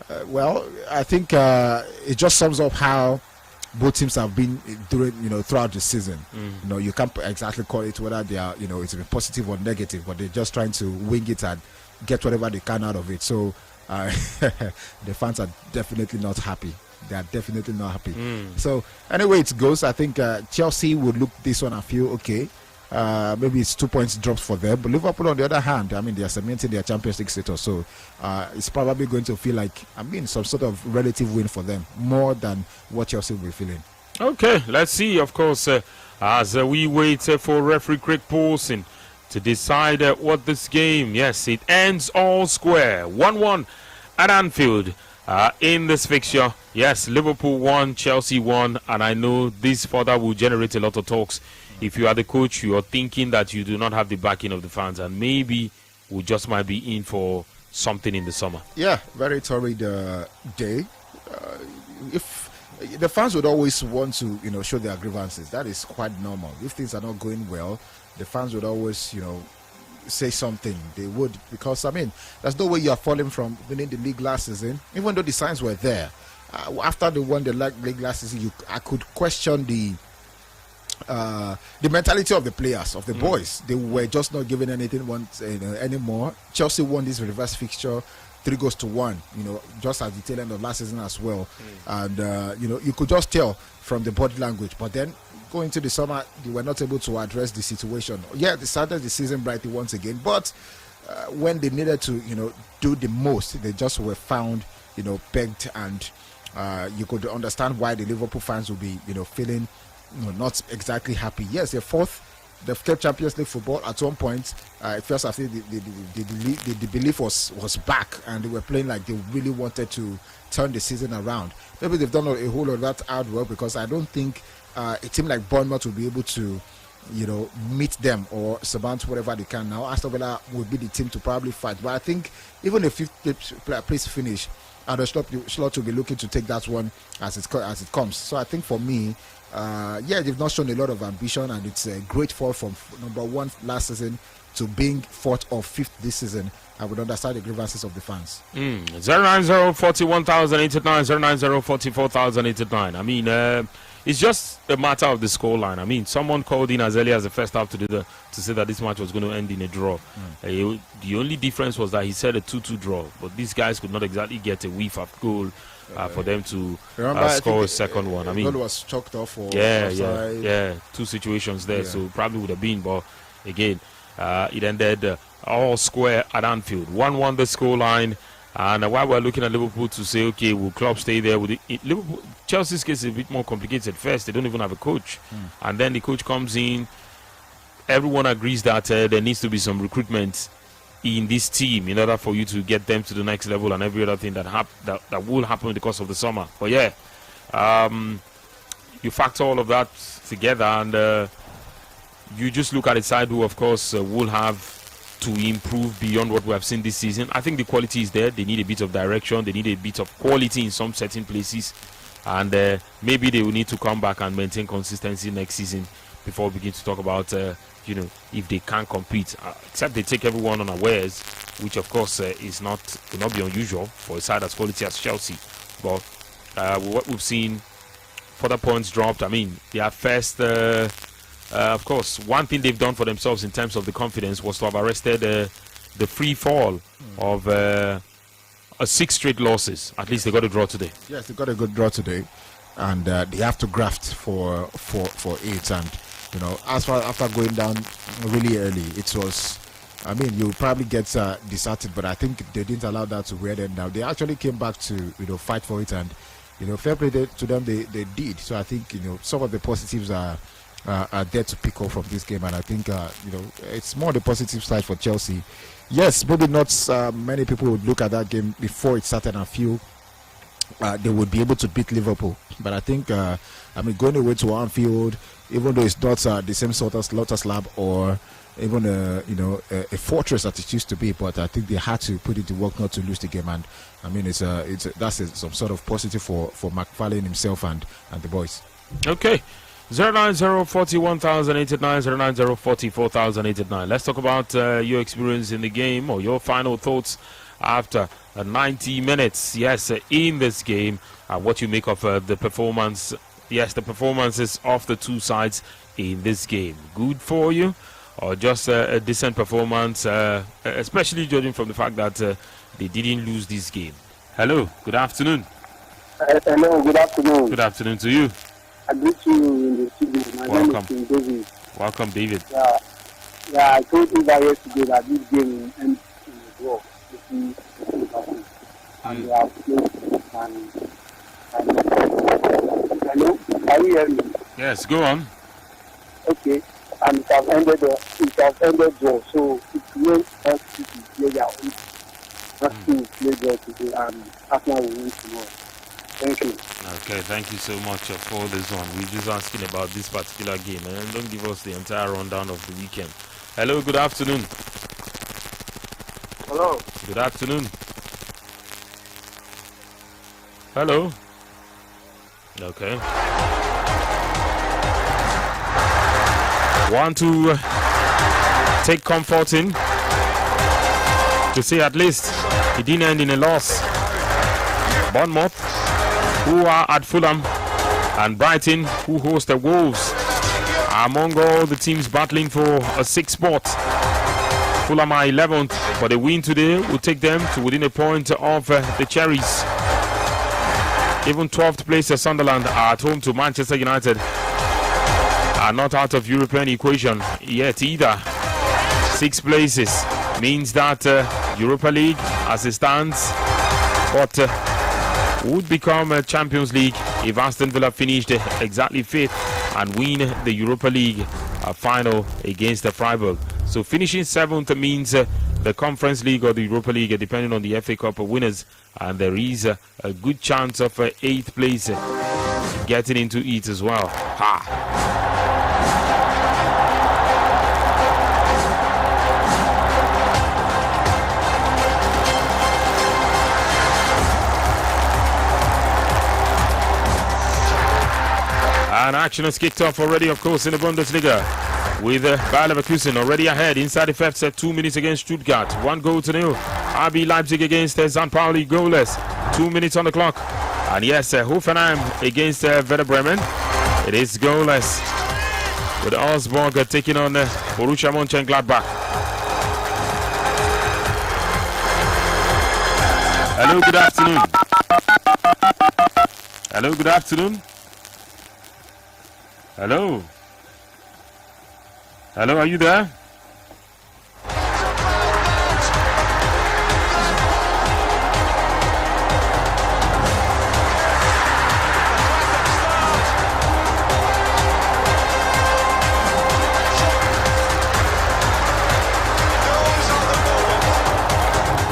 I think it just sums up how both teams have been during throughout the season. You can't exactly call it whether they are it's been positive or negative, but they're just trying to wing it and get whatever they can out of it. So the fans are definitely not happy. They are definitely not happy. So anyway it goes, I think Chelsea would look this one and feel okay. Maybe it's 2 points drops for them, but Liverpool on the other hand, they are cementing their Champions League status, so it's probably going to feel like some sort of relative win for them, more than what Chelsea will be feeling. Okay, let's see, of course, as we wait for referee Craig Paulson to decide what this game, yes, it ends all square, 1-1 at Anfield. In this fixture, yes, Liverpool won, Chelsea won, and I know this further will generate a lot of talks. If you are the coach, you are thinking that you do not have the backing of the fans, and maybe we just might be in for something in the summer. Yeah, very torrid day. If the fans would always want to, show their grievances, that is quite normal. If things are not going well, the fans would always, say something. They would, because there's no way you are falling from winning the league last season, even though the signs were there. After they won the league last season, I could question the mentality of the players, of the boys. They were just not giving anything anymore. Chelsea won this reverse fixture 3-1, just at the tail end of last season as well. And you could just tell from the body language. But then going into the summer, they were not able to address the situation. Yeah, they started the season brightly once again, but when they needed to do the most, they just were found pegged, and you could understand why the Liverpool fans would be feeling not exactly happy. Yes, they've kept Champions League football at one point. it feels as if the belief was back, and they were playing like they really wanted to turn the season around. Maybe they've done a whole lot of that hard work, because I don't think a team like Bournemouth will be able to, meet them or surmount whatever they can. Now Aston Villa will be the team to probably fight, but I think even a fifth place finish, and the Slot will be looking to take that one as it comes. So I think for me, they've not shown a lot of ambition, and it's a great fall from number 1 last season to being 4th or 5th this season. I would understand the grievances of the fans. 090-41,089, 090-44,089. I mean, it's just a matter of the scoreline. I mean, someone called in as early as the first half to say that this match was going to end in a draw. The only difference was that he said a 2-2 draw, but these guys could not exactly get a whiff of goal for them to score a second one. I mean, goal was chalked off. Or 2 situations there, so probably would have been. But again, it ended all square at Anfield. 1-1 the scoreline. And while we're looking at Liverpool to say, okay, will Klopp stay there? Liverpool, Chelsea's case is a bit more complicated. First, they don't even have a coach. And then the coach comes in. Everyone agrees that there needs to be some recruitment in this team in order for you to get them to the next level, and every other thing that will happen in the course of the summer. But you factor all of that together, and you just look at a side who, of course, will have to improve beyond what we have seen this season. I think the quality is there. They need a bit of direction. They need a bit of quality in some certain places, and maybe they will need to come back and maintain consistency next season before we begin to talk about if they can compete. Except they take everyone unawares, which of course will not be unusual for a side as quality as Chelsea. But what we've seen, further points dropped. I mean, their first. Of course, one thing they've done for themselves in terms of the confidence was to have arrested the free fall of 6 straight losses. At least they got a draw today. Yes, they got a good draw today, and they have to graft for 8. And as far after going down really early, it was. I mean, you probably get deserted, but I think they didn't allow that to wear them down. They actually came back to fight for it, and fair play to them. They did. So I think some of the positives are there to pick up from this game, and I think it's more the positive side for Chelsea. Yes, maybe not many people would look at that game before it started and feel they would be able to beat Liverpool, but I think going away to Anfield, even though it's not the same sort of Lotus Lab or even a fortress that it used to be, but I think they had to put it to work not to lose the game, and I mean that's some sort of positive for McFarlane himself and the boys. Okay. 090-41,089, 090-44,089. Let's talk about your experience in the game, or your final thoughts after 90 minutes. Yes, in this game, what you make of the performance. Yes, the performances of the two sides in this game. Good for you, or just a decent performance, especially judging from the fact that they didn't lose this game. Hello, good afternoon. Hello, good afternoon. Good afternoon to you. I greet you in the studio. My name is King David. Welcome, David. I told you that yesterday that this game will end in a draw. And we have played hello, can you hear me? Yes, go on. Okay, and it has ended draw, so it means us to play their own. Us to play draw today, and Arsenal will win tomorrow. Thank you. Okay, thank you so much for this one. We're just asking about this particular game, and don't give us the entire rundown of the weekend. Hello, good afternoon. Hello. Good afternoon. Hello. Okay. Want to take comfort in to say at least it didn't end in a loss. Bournemouth, who are at Fulham, and Brighton, who host the Wolves, are among all the teams battling for a 6th spot. Fulham are 11th, but a win today will take them to within a point of the Cherries. Even 12th place Sunderland are at home to Manchester United, are not out of European equation yet either. 6 places means that Europa League as it stands, but would become a Champions League if Aston Villa finished exactly 5th and win the Europa League final against the Freiburg. So finishing 7th means the Conference League or the Europa League, depending on the FA Cup winners, and there is a good chance of 8th place getting into it as well. And action has kicked off already, of course, in the Bundesliga, with Bayer Leverkusen already ahead inside the first set. 2 minutes against Stuttgart, 1-0. RB Leipzig against St. Pauli, goalless. 2 minutes on the clock. And yes, Hoffenheim against Werder Bremen. It is goalless, with Augsburg taking on Borussia Mönchengladbach. Hello, good afternoon. Hello, good afternoon. Hello. Hello, are you there?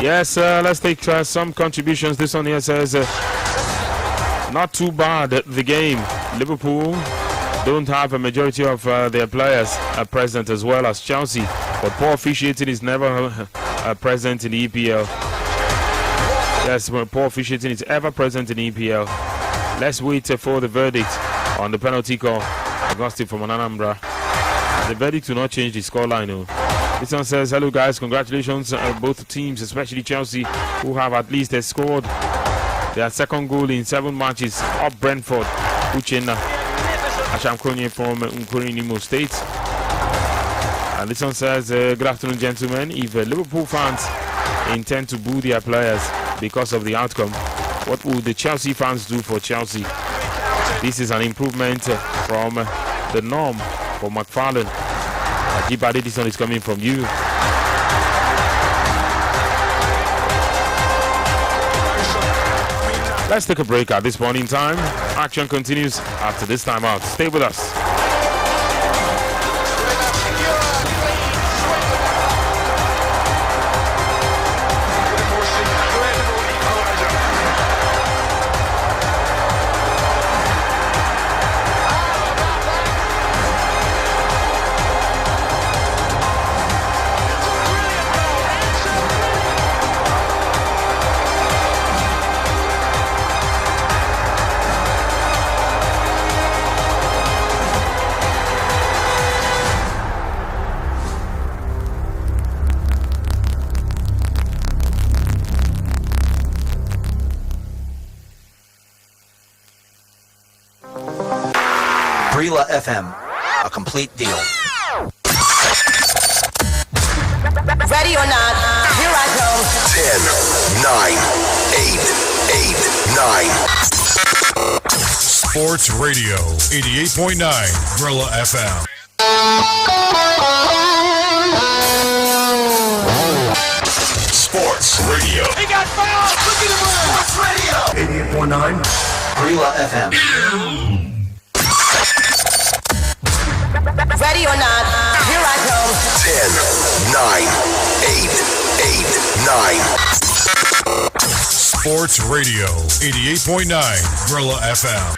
Yes, let's take some contributions. This one here says, not too bad, the game. Liverpool don't have a majority of their players present, as well as Chelsea, but poor officiating is never present in the EPL. Yes, poor officiating is ever present in the EPL. Let's wait for the verdict on the penalty call. Augustine from Anambra. The verdict will not change the scoreline. This one says, hello guys, congratulations both teams, especially Chelsea, who have at least scored their second goal in 7 matches up Brentford. Uchenna Ashamkonye from Nkuri, Imo State. And this one says, good afternoon gentlemen. If Liverpool fans intend to boo their players because of the outcome, what will the Chelsea fans do for Chelsea? This is an improvement from the norm for McFarlane. Ajibade, this one is coming from you. Let's take a break at this point in time. Action continues after this time out. Stay with us. Brila FM, a complete deal. Ready or not, here I go. 10, 9, 8, 8, 9. Sports Radio, 88.9, Brila FM. Sports Radio. He got fouled! Look at him run! Sports Radio! 88.9, Brila FM. Ready or not, here I go. 10, 9, 8, 8, 9. Sports Radio, 88.9, Brila FM.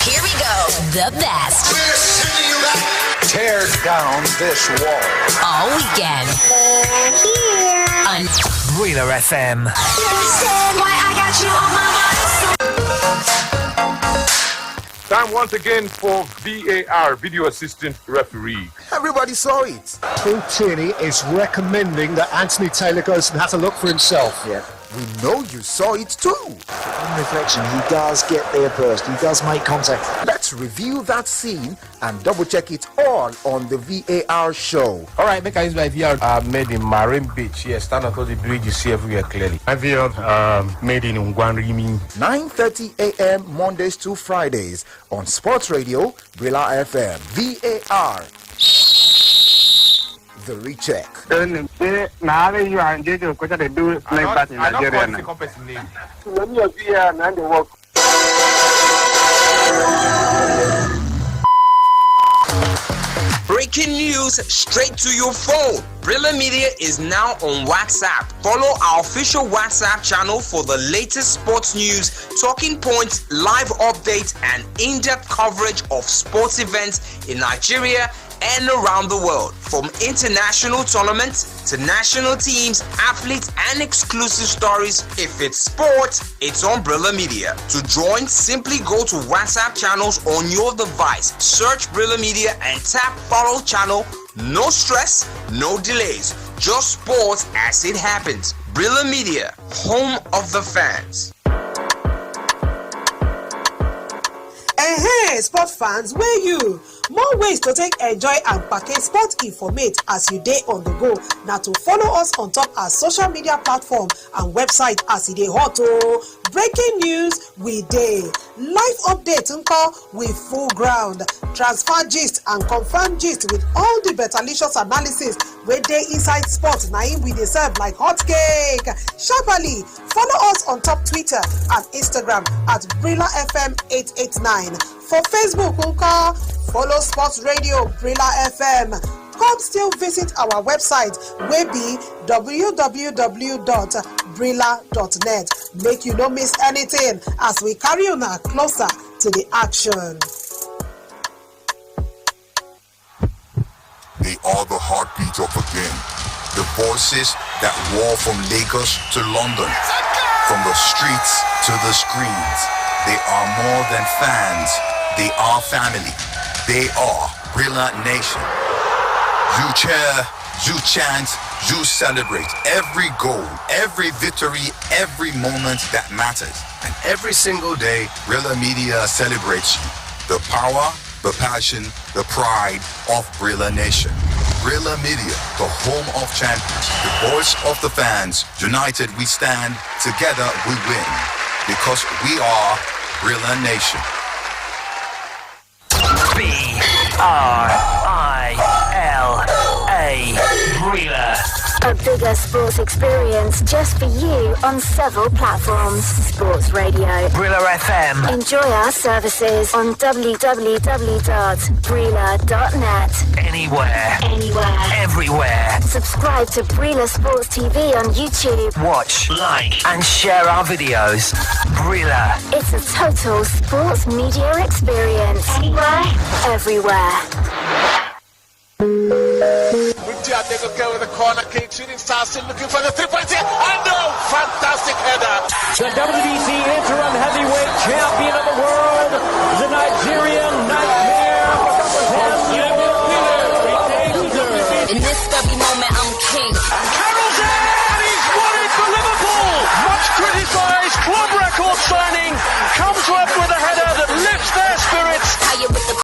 Here we go. The best. Tear down this wall. All weekend. On Brila FM. understand why I got you on my mind. Time once again for VAR, Video Assistant Referee. Everybody saw it. Paul Tierney is recommending that Anthony Taylor goes and has a look for himself. Yeah. We know you saw it too. On reflection, he does get there first. He does make contact. Let's review that scene and double check it all on the VAR show. All right, make I use my VR made in Marine Beach. Yes, stand across the bridge, you see everywhere clearly. My VR made in Ungwanrimi. 9:30 a.m. Mondays to Fridays on Sports Radio, Brila FM. VAR. The recheck. I don't the company's name. breaking news straight to your phone. Brilla Media is now on WhatsApp. Follow our official WhatsApp channel for the latest sports news, talking points, live updates, and in-depth coverage of sports events in Nigeria and around the world. From international tournaments to national teams, athletes, and exclusive stories. If it's sports, it's on Brilla Media. To join, simply go to WhatsApp channels on your device. Search Brilla Media and tap follow channel. No stress, no delays. Just sports as it happens. Brilla Media, home of the fans. Hey, sport fans, where you? More ways to take enjoy and package sport informate as you day on the go. Now to follow us on top our social media platform and website as it dey hot. Breaking news we day. Live update with full ground. Transfer gist and confirm gist with all the betterlicious analysis where they inside sports. Now we deserve like hot cake. Sharply follow us on top Twitter and Instagram at Brilla FM 889. For Facebook, follow Sports Radio Brilla FM. Come still visit our website, wey be www.brilla.net. Make you no miss anything as we carry on closer to the action. They are the heartbeat of the game. The voices that roar from Lagos to London, from the streets to the screens. They are more than fans. They are family. They are Brilla Nation. You cheer, you chant, you celebrate every goal, every victory, every moment that matters. And every single day, Brilla Media celebrates you. The power, the passion, the pride of Brilla Nation. Brilla Media, the home of champions, the voice of the fans. United we stand, together we win. Because we are Brilla Nation. B-R-I-L-A, Brilla. A bigger sports experience just for you on several platforms. Sports Radio. Brilla FM. Enjoy our services on www.brilla.net. Anywhere. Everywhere. Subscribe to Brilla Sports TV on YouTube. Watch, like, and share our videos. Brilla. It's a total sports media experience. Anywhere. Everywhere. They go with the corner. King shooting star still looking for the 3-point hit. And no! Fantastic header. The WBC interim heavyweight champion of the world, the Nigerian Nightmare. In this stubby moment, I'm king. Carroll's in, and he's won it for Liverpool. Much criticised club record signing comes to a